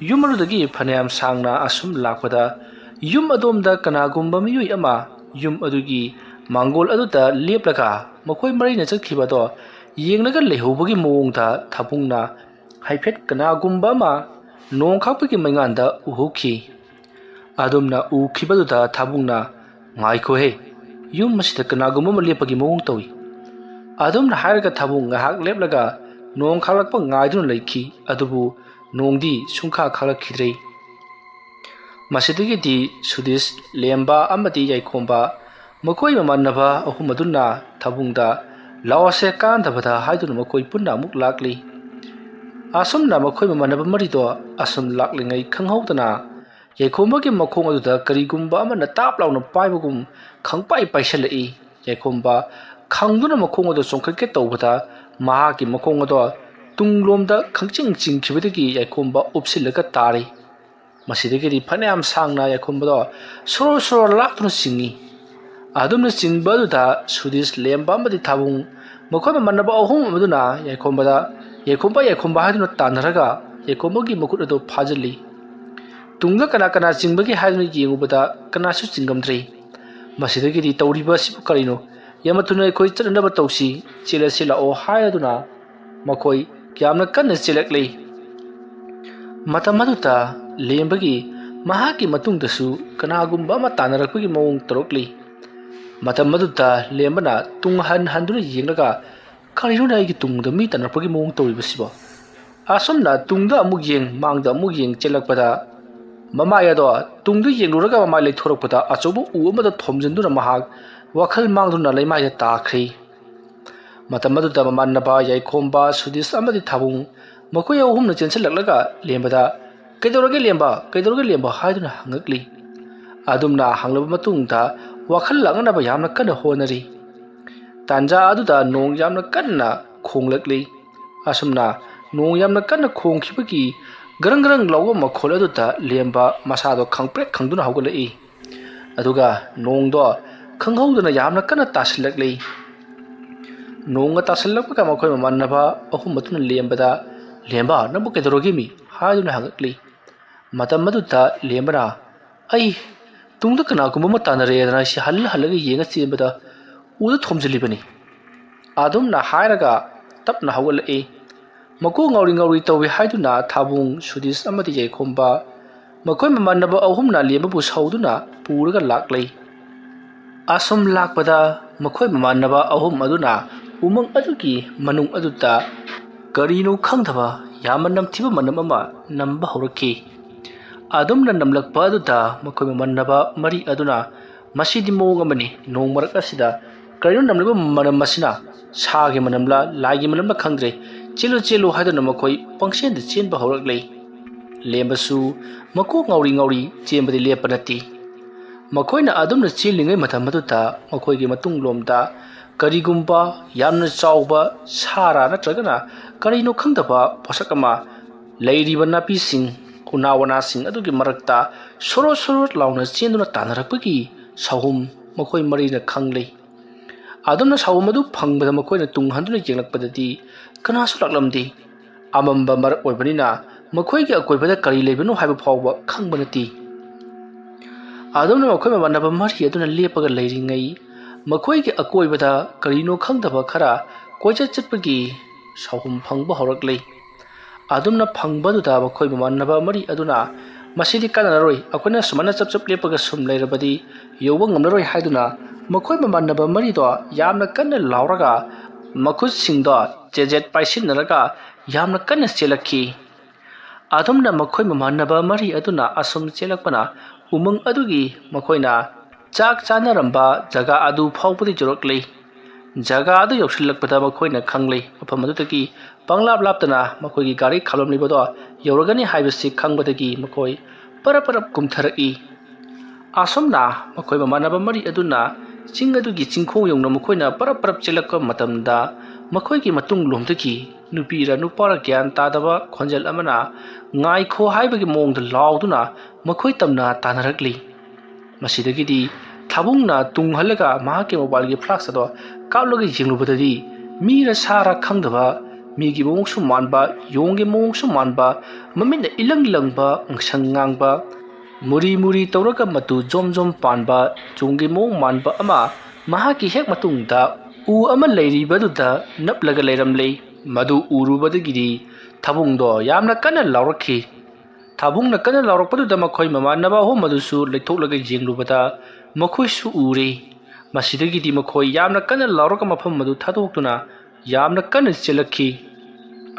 ꯌꯨꯝ ꯑꯗꯨꯗꯒꯤ ꯐꯅꯌꯥꯝ ꯁꯥꯡꯅ ꯑꯁꯨꯝ ꯂꯥꯛꯄꯗ ꯌꯨꯝ ꯑꯗꯣꯝꯗ ꯀꯅꯥꯒꯨꯝꯕ ꯃꯤꯑꯣꯏ ꯑꯃ ꯌꯨꯝ ꯑꯗꯨꯒꯤ ꯃꯥꯡꯒꯣꯜ ꯑꯗꯨꯗ ꯂꯦꯞꯂꯒ ꯃꯈꯣꯏ ꯃꯔꯤꯅ ꯆꯠꯈꯤꯕꯗꯣ ꯌꯦꯡꯂꯒ ꯂꯩꯍꯧꯕꯒꯤ ꯃꯑꯣꯡꯗ ꯊꯥꯕꯨꯡꯅ ꯍꯥꯏꯐꯦꯠ ꯀꯅꯥꯒꯨꯝꯕ ꯑꯃ ꯅꯣꯡ ꯈꯥꯛꯄꯒꯤ ꯃꯩꯉꯥꯟꯗ ꯎꯍꯧꯈꯤ꯫ ꯑꯗꯨꯝꯅ ꯎꯈꯤꯕꯗꯨꯗ ꯊꯥꯕꯨꯡꯅ ꯉꯥꯏꯈꯣꯍꯦ, ꯌꯨꯝ ꯑꯁꯤꯗ ꯀꯅꯥꯒꯨꯝꯕ ꯑꯃ ꯂꯦꯞꯄꯒꯤ ꯃꯑꯣꯡ ꯇꯧꯏ꯫ ꯑꯗꯨꯝꯅ ꯍꯥꯏꯔꯒ ꯊꯥꯕꯨꯡ ꯉꯥꯏꯍꯥꯛ ꯂꯦꯞꯂꯒ ꯅꯣꯡ ꯈꯥꯛꯂꯛꯄ ꯉꯥꯏꯗꯨꯅ ꯂꯩꯈꯤ, ꯑꯗꯨꯕꯨ ꯅꯣꯡꯗꯤ ꯁꯨꯡꯈꯥ ꯈꯥꯛꯂꯛꯈꯤꯗ꯭ꯔꯦ꯫ ꯃꯁꯤꯗꯒꯤꯗꯤ ꯁꯨꯗꯤꯁ ꯂꯦꯝꯕ ꯑꯃꯗꯤ ꯌꯥꯏꯈꯣꯝꯕ ꯃꯈꯣꯏ ꯃꯃꯥꯟꯅꯕ ꯑꯍꯨꯝ ꯑꯗꯨꯅ ꯊꯥꯕꯨꯡꯗ ꯂꯥꯎꯁꯦ ꯀꯥꯟꯗꯕꯗ ꯍꯥꯏꯗꯨꯅ ꯃꯈꯣꯏ ꯄꯨꯟꯅ ꯑꯃꯨꯛ ꯂꯥꯛꯂꯤ꯫ ꯑꯁꯨꯝꯅ ꯃꯈꯣꯏ ꯃꯃꯥꯟꯅꯕ ꯃꯔꯤꯗꯣ ꯑꯁꯨꯝ ꯂꯥꯛꯂꯤꯉꯩ ꯈꯪꯍꯧꯗꯅ ꯌꯥꯏꯈꯣꯝꯕꯒꯤ ꯃꯈꯣꯡ ꯑꯗꯨꯗ ꯀꯔꯤꯒꯨꯝꯕ ꯑꯃꯅ ꯇꯥꯞ ꯂꯥꯎꯅ ꯄꯥꯏꯕꯒꯨꯝ ꯈꯪꯄꯥꯏ ꯄꯥꯏꯁꯤꯜꯂꯛꯏ꯫ ꯌꯥꯏꯈꯣꯝꯕ ꯈꯪꯗꯨꯅ ꯃꯈꯣꯡ ꯑꯗꯨ ꯆꯣꯡꯈꯠꯀꯦ ꯇꯧꯕꯗ ꯃꯍꯥꯛꯀꯤ ꯃꯈꯣꯡ ꯑꯗꯣ ꯇꯨꯡꯂꯣꯝꯗ ꯈꯪꯆꯤꯡ ꯆꯤꯡꯈꯤꯕꯗꯒꯤ ꯌꯥꯏꯈꯣꯝꯕ ꯎꯞꯁꯤꯜꯂꯒ ꯇꯥꯔꯤ꯫ ꯃꯁꯤꯗꯒꯤꯗꯤ ꯐꯅꯌꯥꯝ ꯁꯥꯡꯅ ꯌꯥꯏꯈꯣꯝꯕꯗꯣ ꯁꯣꯔꯣ ꯁꯣꯔꯣ ꯂꯥꯛꯇꯨꯅ ꯆꯤꯡꯏ꯫ ꯑꯗꯨꯝꯅ ꯆꯤꯡꯕ ꯑꯗꯨꯗ ꯁꯨꯗꯤꯁ ꯂꯦꯝꯕ ꯑꯃꯗꯤ ꯊꯥꯕꯨꯡ ꯃꯈꯣꯏ ꯃꯃꯥꯟꯅꯕ ꯑꯍꯨꯝ ꯑꯗꯨꯅ ꯌꯥꯏꯈꯣꯝꯕꯗ ꯌꯥꯏꯈꯣꯝꯕ ꯍꯥꯏꯗꯨꯅ ꯇꯥꯟꯅꯔꯒ ꯌꯥꯏꯈꯣꯝꯕꯒꯤ ꯃꯈꯨꯠ ꯑꯗꯨ ꯐꯥꯖꯤꯜꯂꯤ꯫ ꯇꯨꯡꯗ ꯀꯅꯥ ꯆꯤꯡꯕꯒꯦ ꯍꯥꯏꯗꯨꯅ ꯌꯦꯡꯉꯨꯕꯗ ꯀꯅꯥꯁꯨ ꯆꯤꯡꯉꯝꯗ꯭ꯔꯦ꯫ ꯃꯁꯤꯗꯒꯤꯗꯤ ꯇꯧꯔꯤꯕ ꯑꯁꯤꯕꯨ ꯀꯔꯤꯅꯣ, ꯌꯥꯝꯅ ꯊꯨꯅ ꯑꯩꯈꯣꯏ ꯆꯠꯅꯅꯕ ꯇꯧꯁꯤ, ꯆꯦꯜꯂꯁꯤ ꯂꯥꯛꯑꯣ ꯍꯥꯏꯗꯨꯅ ꯃꯈꯣꯏ ꯌꯥꯝꯅ ꯀꯟꯅ ꯆꯦꯜꯂꯛꯂꯤ꯫ ꯃꯇꯝ ꯑꯗꯨꯗ ꯂꯦꯝꯕꯒꯤ ꯃꯍꯥꯛꯀꯤ ꯃꯇꯨꯡꯗꯁꯨ ꯀꯅꯥꯒꯨꯝꯕ ꯑꯃ ꯇꯥꯟꯅꯔꯛꯄꯒꯤ ꯃꯑꯣꯡ ꯇꯧꯔꯛꯂꯤ꯫ ꯃꯇꯝ ꯑꯗꯨꯗ ꯂꯦꯝꯕꯅ ꯇꯨꯡ ꯍꯟꯗꯨꯅ ꯌꯦꯡꯂꯒ ꯀꯔꯤꯅꯣꯅꯦ ꯑꯩꯒꯤ ꯇꯨꯡꯗ ꯃꯤ ꯇꯥꯟꯅꯔꯛꯄꯒꯤ ꯃꯑꯣꯡ ꯇꯧꯔꯤꯕꯁꯤꯕꯣ? ꯑꯁꯨꯝꯅ ꯇꯨꯡꯗ ꯑꯃꯨꯛ ꯌꯦꯡ ꯃꯥꯡꯗ ꯑꯃꯨꯛ ꯌꯦꯡ ꯆꯦꯜꯂꯛꯄꯗ ꯃꯃꯥꯏ ꯑꯗꯣ ꯇꯨꯡꯗ ꯌꯦꯡꯂꯨꯔꯒ ꯃꯃꯥꯏ ꯂꯩꯊꯣꯔꯛꯄꯗ ꯑꯆꯧꯕ ꯎ ꯑꯃꯗ ꯊꯣꯝꯖꯤꯟꯗꯨꯅ ꯃꯍꯥꯛ ꯋꯥꯈꯜ ꯃꯥꯡꯗꯨꯅ ꯂꯩꯃꯥꯏꯗ ꯇꯥꯈ꯭ꯔꯦ꯫ ꯃꯇꯝ ꯑꯗꯨꯗ ꯃꯃꯥꯟꯅꯕ ꯌꯥꯏꯈꯣꯝꯕ, ꯁꯨꯗꯤꯁ ꯑꯃꯗꯤ ꯊꯥꯕꯨꯡ ꯃꯈꯣꯏ ꯑꯍꯨꯝꯅ ꯆꯦꯟꯁꯤꯜꯂꯛꯂꯒ ꯂꯦꯝꯕꯗ ꯀꯩꯗꯧꯔꯒꯦ ꯂꯦꯝꯕ ꯍꯥꯏꯗꯨꯅ ꯍꯪꯉꯛꯂꯤ꯫ ꯑꯗꯨꯝꯅ ꯍꯪꯂꯕ ꯃꯇꯨꯡꯗ ꯋꯥꯈꯜ ꯂꯥꯡꯅꯅꯕ ꯌꯥꯝꯅ ꯀꯟꯅ ꯍꯣꯠꯅꯔꯤ꯫ ꯇꯥꯟꯖꯥ ꯑꯗꯨꯗ ꯅꯣꯡ ꯌꯥꯝꯅ ꯀꯟꯅ ꯈꯣꯡꯂꯛꯂꯤ꯫ ꯑꯁꯨꯝꯅ ꯅꯣꯡ ꯌꯥꯝꯅ ꯀꯟꯅ ꯈꯣꯡꯈꯤꯕꯒꯤ ꯒꯔꯪ ꯂꯥꯎꯕ ꯃꯈꯣꯜ ꯑꯗꯨꯗ ꯂꯦꯝꯕ ꯃꯁꯥꯗꯣ ꯈꯪꯄ꯭ꯔꯦꯛ ꯈꯪꯗꯨꯅ ꯍꯧꯒꯠꯂꯛꯏ꯫ ꯑꯗꯨꯒ ꯅꯣꯡꯗꯣ ꯈꯪꯍꯧꯗꯅ ꯌꯥꯝꯅ ꯀꯟꯅ ꯇꯥꯁꯤꯜꯂꯛꯂꯤ꯫ ꯅꯣꯡꯒ ꯇꯥꯁꯤꯜꯂꯛꯄꯒ ꯃꯈꯣꯏ ꯃꯃꯥꯟꯅꯕ ꯑꯍꯨꯝ ꯑꯗꯨꯅ ꯂꯦꯝꯕꯗ ꯂꯦꯝꯕ ꯅꯪꯕꯨ ꯀꯩꯗꯧꯔꯒꯦ ꯃꯤ ꯍꯥꯏꯗꯨꯅ ꯍꯪꯉꯛꯂꯤ꯫ ꯃꯇꯝ ꯑꯗꯨꯗ ꯂꯦꯝꯕꯅ ꯑꯩ ꯇꯨꯡꯗ ꯀꯅꯥꯒꯨꯝꯕ ꯑꯃ ꯇꯥꯟꯅꯔꯛꯑꯦꯗꯅ ꯑꯩꯁꯤ ꯍꯜꯂꯒ ꯌꯦꯡꯉ ꯆꯦꯟꯕꯗ ꯎꯗ ꯊꯣꯝꯖꯤꯜꯂꯤꯕꯅꯤ꯫ ꯑꯗꯨꯝꯅ ꯍꯥꯏꯔꯒ ꯇꯞꯅ ꯍꯧꯒꯠꯂꯛꯏ꯫ ꯃꯀꯣꯛ ꯉꯥꯎꯔꯤ ꯇꯧꯏ ꯍꯥꯏꯗꯨꯅ ꯊꯥꯕꯨꯡ, ꯁꯨꯗꯤꯁ ꯑꯃꯗꯤ ꯌꯥꯏꯈꯣꯝꯕ ꯃꯈꯣꯏ ꯃꯃꯥꯟꯅꯕ ꯑꯍꯨꯝꯅ ꯂꯦꯝꯕꯕꯨ ꯁꯧꯗꯨꯅ ꯄꯨꯔꯒ ꯂꯥꯛꯂꯤ꯫ ꯑꯁꯨꯝ ꯂꯥꯛꯄꯗ ꯃꯈꯣꯏ ꯃꯃꯥꯟꯅꯕ ꯑꯍꯨꯝ ꯑꯗꯨꯅ ꯎꯃꯪ ꯑꯗꯨꯒꯤ ꯃꯅꯨꯡ ꯑꯗꯨꯗ ꯀꯔꯤꯅꯣ ꯈꯪꯗꯕ ꯌꯥꯝꯅ ꯅꯝꯊꯤꯕ ꯃꯅꯝ ꯑꯃ ꯅꯝꯕ ꯍꯧꯔꯛꯈꯤ꯫ ꯑꯗꯨꯝꯅ ꯅꯝꯂꯛꯄ ꯑꯗꯨꯗ ꯃꯈꯣꯏ ꯃꯃꯥꯟꯅꯕ ꯃꯔꯤ ꯑꯗꯨꯅ ꯃꯁꯤꯗꯤ ꯃꯑꯣꯡ ꯑꯃꯅꯤ, ꯅꯣꯡ ꯃꯔꯛ ꯑꯁꯤꯗ ꯀꯔꯤꯅꯣ ꯅꯝꯂꯤꯕ ꯃꯅꯝ ꯑꯁꯤꯅ, ꯁꯥꯒꯤ ꯃꯅꯝꯂ ꯂꯥꯏꯒꯤ ꯃꯅꯝꯂ ꯈꯪꯗ꯭ꯔꯦ, ꯆꯦꯜꯂꯨ ꯍꯥꯏꯗꯨꯅ ꯃꯈꯣꯏ ꯄꯪꯆꯦꯟꯗ ꯆꯦꯟꯕ ꯍꯧꯔꯛꯂꯤ꯫ ꯂꯦꯝꯕꯁꯨ ꯃꯀꯣꯛ ꯉꯥꯎꯔꯤ ꯆꯦꯟꯕꯗꯤ ꯂꯦꯞꯄ ꯅꯠꯇꯦ꯫ ꯃꯈꯣꯏꯅ ꯑꯗꯨꯝꯅ ꯆꯦꯜꯂꯤꯉꯩ ꯃꯇꯝ ꯑꯗꯨꯗ ꯃꯈꯣꯏꯒꯤ ꯃꯇꯨꯡꯂꯣꯝꯗ ꯀꯔꯤꯒꯨꯝꯕ ꯌꯥꯝꯅ ꯆꯥꯎꯕ ꯁꯥꯔꯥ ꯅꯠꯇ꯭ꯔꯒꯅ ꯀꯔꯤꯅꯣ ꯈꯪꯗꯕ ꯄꯣꯠꯁꯛ ꯑꯃ ꯂꯩꯔꯤꯕ ꯅꯥꯄꯤꯁꯤꯡ, ꯎꯅꯥ ꯋꯥꯅꯥꯁꯤꯡ ꯑꯗꯨꯒꯤ ꯃꯔꯛꯇ ꯁꯣꯔꯣ ꯂꯥꯎꯅ ꯆꯦꯟꯗꯨꯅ ꯇꯥꯟꯅꯔꯛꯄꯒꯤ ꯁꯥꯍꯨꯝ ꯃꯈꯣꯏ ꯃꯔꯤꯅ ꯈꯪꯂꯤ꯫ ꯑꯗꯨꯝꯅ ꯁꯥꯍꯨꯝ ꯑꯗꯨ ꯐꯪꯕꯗ ꯃꯈꯣꯏꯅ ꯇꯨꯡ ꯍꯟꯗꯨꯅ ꯌꯦꯡꯂꯛꯄꯗꯗꯤ ꯀꯅꯥꯁꯨ ꯂꯥꯛꯂꯝꯗꯦ꯫ ꯑꯃꯝꯕ ꯃꯔꯛ ꯑꯣꯏꯕꯅꯤꯅ ꯃꯈꯣꯏꯒꯤ ꯑꯀꯣꯏꯕꯗ ꯀꯔꯤ ꯂꯩꯕꯅꯣ ꯍꯥꯏꯕ ꯐꯥꯎꯕ ꯈꯪꯕ ꯅꯠꯇꯦ꯫ ꯑꯗꯨꯝꯅ ꯃꯈꯣꯏ ꯃꯃꯥꯟꯅꯕ ꯃꯔꯤ ꯑꯗꯨꯅ ꯂꯦꯞꯄꯒ ꯂꯩꯔꯤꯉꯩ ꯃꯈꯣꯏꯒꯤ ꯑꯀꯣꯏꯕꯗ ꯀꯔꯤꯅꯣ ꯈꯪꯗꯕ ꯈꯔ ꯀꯣꯏꯆꯠ ꯆꯠꯄꯒꯤ ꯁꯥꯍꯨꯝ ꯐꯪꯕ ꯍꯧꯔꯛꯂꯤ꯫ ꯑꯗꯨꯝꯅ ꯐꯪꯕꯗꯨꯗ ꯃꯈꯣꯏ ꯃꯃꯥꯟꯅꯕ ꯃꯔꯤ ꯑꯗꯨꯅ ꯃꯁꯤꯗꯤ ꯀꯥꯟꯅꯔꯣꯏ, ꯑꯩꯈꯣꯏꯅ ꯁꯨꯃꯥꯏꯅ ꯆꯞ ꯂꯦꯞꯄꯒ ꯁꯨꯝ ꯂꯩꯔꯕꯗꯤ ꯌꯧꯕ ꯉꯝꯂꯔꯣꯏ ꯍꯥꯏꯗꯨꯅ ꯃꯈꯣꯏ ꯃꯃꯥꯟꯅꯕ ꯃꯔꯤꯗꯣ ꯌꯥꯝꯅ ꯀꯟꯅ ꯂꯥꯎꯔꯒ ꯃꯈꯨꯠꯁꯤꯡꯗꯣ ꯆꯦꯖꯦꯠ ꯄꯥꯏꯁꯤꯟꯅꯔꯒ ꯌꯥꯝꯅ ꯀꯟꯅ ꯆꯦꯜꯂꯛꯈꯤ꯫ ꯑꯗꯨꯝꯅ ꯃꯈꯣꯏ ꯃꯃꯥꯟꯅꯕ ꯃꯔꯤ ꯑꯗꯨꯅ ꯑꯁꯨꯝ ꯆꯦꯜꯂꯛꯄꯅ ꯎꯃꯪ ꯑꯗꯨꯒꯤ ꯃꯈꯣꯏꯅ ꯆꯥꯛ ꯆꯥꯅꯔꯝꯕ ꯖꯒꯥ ꯑꯗꯨ ꯐꯥꯎꯕꯗ ꯌꯧꯔꯛꯂꯤ꯫ ꯖꯒꯥ ꯑꯗꯨ ꯌꯧꯁꯤꯜꯂꯛꯄꯗ ꯃꯈꯣꯏꯅ ꯈꯪꯂꯤ ꯃꯐꯝ ꯑꯗꯨꯗꯒꯤ ꯄꯪꯂꯥꯞꯇꯅ ꯃꯈꯣꯏꯒꯤ ꯒꯥꯔꯤ ꯈꯥꯝꯂꯝꯂꯤꯕꯗꯣ ꯌꯧꯔꯒꯅꯤ ꯍꯥꯏꯕꯁꯤ ꯈꯪꯕꯗꯒꯤ ꯃꯈꯣꯏ ꯄꯔꯞ ꯀꯨꯝꯊꯔꯛꯏ꯫ ꯑꯁꯨꯝꯅ ꯃꯈꯣꯏ ꯃꯃꯥꯟꯅꯕ ꯃꯔꯤ ꯑꯗꯨꯅ ꯆꯤꯡ ꯑꯗꯨꯒꯤ ꯆꯤꯡꯈꯣꯡ ꯌꯧꯅ ꯃꯈꯣꯏꯅ ꯄꯔꯞ ꯆꯦꯜꯂꯛꯄ ꯃꯇꯝꯗ ꯃꯈꯣꯏꯒꯤ ꯃꯇꯨꯡꯂꯣꯝꯗꯒꯤ ꯅꯨꯄꯤꯔ ꯅꯨꯄꯥꯔ ꯒ꯭ꯌꯥꯟ ꯇꯥꯗꯕ ꯈꯣꯟꯖꯦꯜ ꯑꯃꯅ ꯉꯥꯏꯈꯣ ꯍꯥꯏꯕꯒꯤ ꯃꯑꯣꯡꯗ ꯂꯥꯎꯗꯨꯅ ꯃꯈꯣꯏ ꯇꯝꯅ ꯇꯥꯟꯅꯔꯛꯂꯤ꯫ ꯃꯁꯤꯗꯒꯤꯗꯤ ꯊꯥꯕꯨꯡꯅ ꯇꯨꯡ ꯍꯜꯂꯒ ꯃꯍꯥꯛꯀꯤ ꯃꯣꯕꯥꯏꯜꯒꯤ ꯐ꯭ꯂꯥꯁ ꯑꯗꯣ ꯀꯥꯞꯂꯒ ꯌꯦꯡꯂꯨꯕꯗꯗꯤ ꯃꯤꯔ ꯁꯥꯔ ꯈꯪꯗꯕ, ꯃꯤꯒꯤ ꯃꯑꯣꯡꯁꯨ ꯃꯥꯟꯕ, ꯌꯣꯡꯒꯤ ꯃꯑꯣꯡꯁꯨ ꯃꯥꯟꯕ, ꯃꯃꯤꯠꯅ ꯏꯂꯪ ꯂꯪꯕ, ꯉꯪꯁꯪ ꯉꯥꯡꯕ, ꯃꯨꯔꯤ ꯇꯧꯔꯒ ꯃꯇꯨ ꯖꯣꯝ ꯄꯥꯟꯕ ꯌꯣꯡꯒꯤ ꯃꯑꯣꯡ ꯃꯥꯟꯕ ꯑꯃ ꯃꯍꯥꯛꯀꯤ ꯍꯦꯛ ꯃꯇꯨꯡꯗ ꯎ ꯑꯃ ꯂꯩꯔꯤꯕꯗꯨꯗ ꯅꯞꯂꯒ ꯂꯩꯔꯝꯂꯦ꯫ ꯃꯗꯨ ꯎꯔꯨꯕꯗꯒꯤꯗꯤ ꯊꯥꯕꯨꯡꯗꯣ ꯌꯥꯝꯅ ꯀꯟꯅ ꯂꯥꯎꯔꯛꯈꯤ꯫ ꯊꯥꯕꯨꯡꯅ ꯀꯟꯅ ꯂꯥꯎꯔꯛꯄꯗꯨꯗ ꯃꯈꯣꯏ ꯃꯃꯥꯟꯅꯕ ꯑꯍꯨꯝ ꯑꯗꯨꯁꯨ ꯂꯩꯊꯣꯛꯂꯒ ꯌꯦꯡꯂꯨꯕꯗ ꯃꯈꯣꯏꯁꯨ ꯎꯔꯦ꯫ ꯃꯁꯤꯗꯒꯤꯗꯤ ꯃꯈꯣꯏ ꯌꯥꯝꯅ ꯀꯟꯅ ꯂꯥꯎꯔꯒ ꯃꯐꯝ ꯑꯗꯨ ꯊꯥꯗꯣꯛꯇꯨꯅ ꯌꯥꯝꯅ ꯀꯟꯅ ꯆꯦꯜꯂꯛꯈꯤ꯫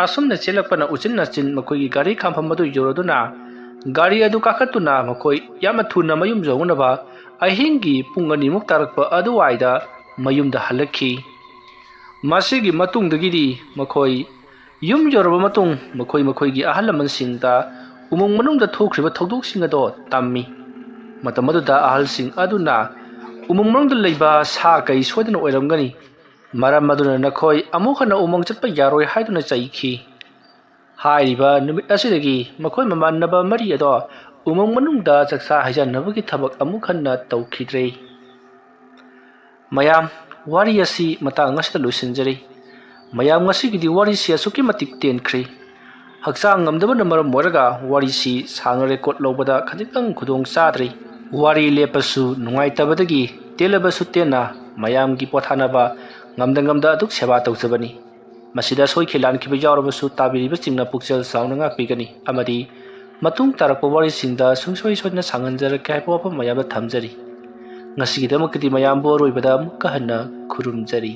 ꯑꯁꯨꯝꯅ ꯆꯦꯜꯂꯛꯄꯅ ꯎꯆꯤꯟ ꯅꯥꯆꯤꯟ ꯃꯈꯣꯏꯒꯤ ꯒꯥꯔꯤ ꯈꯥꯝꯐꯝ ꯑꯗꯨ ꯌꯧꯔꯗꯨꯅ ꯒꯥꯔꯤ ꯑꯗꯨ ꯀꯥꯈꯠꯇꯨꯅ ꯃꯈꯣꯏ ꯌꯥꯝꯅ ꯊꯨꯅ ꯃꯌꯨꯝ ꯌꯧꯅꯕ ꯑꯍꯤꯡꯒꯤ ꯄꯨꯡ 2ꯃꯨꯛ ꯇꯥꯔꯛꯄ ꯑꯗꯨꯋꯥꯏꯗ ꯃꯌꯨꯝꯗ ꯍꯜꯂꯛꯈꯤ꯫ ꯃꯁꯤꯒꯤ ꯃꯇꯨꯡꯗꯒꯤꯗꯤ ꯃꯈꯣꯏ ꯌꯨꯝ ꯌꯧꯔꯕ ꯃꯇꯨꯡ ꯃꯈꯣꯏꯒꯤ ꯑꯍꯜ ꯂꯃꯟꯁꯤꯡꯗ ꯎꯃꯪ ꯃꯅꯨꯡꯗ ꯊꯣꯛꯈ꯭ꯔꯤꯕ ꯊꯧꯗꯣꯛꯁꯤꯡ ꯑꯗꯨ ꯇꯝꯃꯤ꯫ ꯃꯇꯝ ꯑꯗꯨꯗ ꯑꯍꯜꯁꯤꯡ ꯑꯗꯨꯅ ꯎꯃꯪ ꯃꯅꯨꯡꯗ ꯂꯩꯕ ꯁꯥ ꯀꯩ ꯁꯣꯏꯗꯅ ꯑꯣꯏꯔꯝꯒꯅꯤ, ꯃꯔꯝ ꯑꯗꯨꯅ ꯅꯈꯣꯏ ꯑꯃꯨꯛ ꯍꯟꯅ ꯎꯃꯪ ꯆꯠꯄ ꯌꯥꯔꯣꯏ ꯍꯥꯏꯗꯨꯅ ꯆꯩꯈꯤ꯫ ꯍꯥꯏꯔꯤꯕ ꯅꯨꯃꯤꯠ ꯑꯁꯤꯗꯒꯤ ꯃꯈꯣꯏ ꯃꯃꯥꯟꯅꯕ ꯃꯔꯤ ꯑꯗꯣ ꯎꯃꯪ ꯃꯅꯨꯡꯗ ꯆꯥꯛꯆꯥ ꯍꯩꯖꯥꯟꯅꯕꯒꯤ ꯊꯕꯛ ꯑꯃꯨꯛ ꯍꯟꯅ ꯇꯧꯈꯤꯗ꯭ꯔꯦ꯫ ꯃꯌꯥꯝ, ꯋꯥꯔꯤ ꯑꯁꯤ ꯃꯇꯥꯡ ꯑꯁꯤꯗ ꯂꯣꯏꯁꯤꯟꯖꯔꯤ꯫ ꯃꯌꯥꯝ ꯉꯁꯤꯒꯤꯗꯤ ꯋꯥꯔꯤꯁꯤ ꯑꯁꯨꯛꯀꯤ ꯃꯇꯤꯛ ꯇꯦꯟꯈ꯭ꯔꯦ꯫ ꯍꯛꯆꯥꯡ ꯉꯝꯗꯕꯅ ꯃꯔꯝ ꯑꯣꯏꯔꯒ ꯋꯥꯔꯤꯁꯤ ꯁꯥꯡꯅ ꯔꯦꯀꯣꯔꯗ ꯂꯧꯕꯗ ꯈꯖꯤꯛꯇꯪ ꯈꯨꯗꯣꯡ ꯆꯥꯗ꯭ꯔꯤ꯫ ꯋꯥꯔꯤ ꯂꯦꯞꯄꯁꯨ ꯅꯨꯡꯉꯥꯏꯇꯕꯗꯒꯤ ꯇꯦꯜꯂꯕꯁꯨ ꯇꯦꯟꯅ ꯃꯌꯥꯝꯒꯤ ꯄꯣꯊꯥꯅꯕ ꯉꯝꯗ ꯑꯗꯨꯛ ꯁꯦꯕꯥ ꯇꯧꯖꯕꯅꯤ꯫ ꯃꯁꯤꯗ ꯁꯣꯏꯈꯤ ꯂꯥꯟꯈꯤꯕ ꯌꯥꯎꯔꯕꯁꯨ ꯇꯥꯕꯤꯔꯤꯕꯁꯤꯡꯅ ꯄꯨꯛꯆꯦꯜ ꯆꯥꯎꯅ ꯉꯥꯛꯄꯤꯒꯅꯤ ꯑꯃꯗꯤ ꯃꯇꯨꯡ ꯇꯥꯔꯛꯄ ꯋꯥꯔꯤꯁꯤꯡꯗ ꯁꯨꯡꯁꯣꯏ ꯁꯣꯏꯗꯅ ꯁꯥꯡꯍꯟꯖꯔꯛꯀꯦ ꯍꯥꯏꯕ ꯋꯥꯐꯝ ꯃꯌꯥꯝꯗ ꯊꯝꯖꯔꯤ꯫ ꯉꯁꯤꯒꯤꯗꯃꯛꯇꯗꯤ ꯃꯌꯥꯝꯕꯨ ꯑꯔꯣꯏꯕꯗ ꯑꯃꯨꯛꯀ ꯍꯟꯅ ꯈꯨꯔꯨꯝꯖꯔꯤ꯫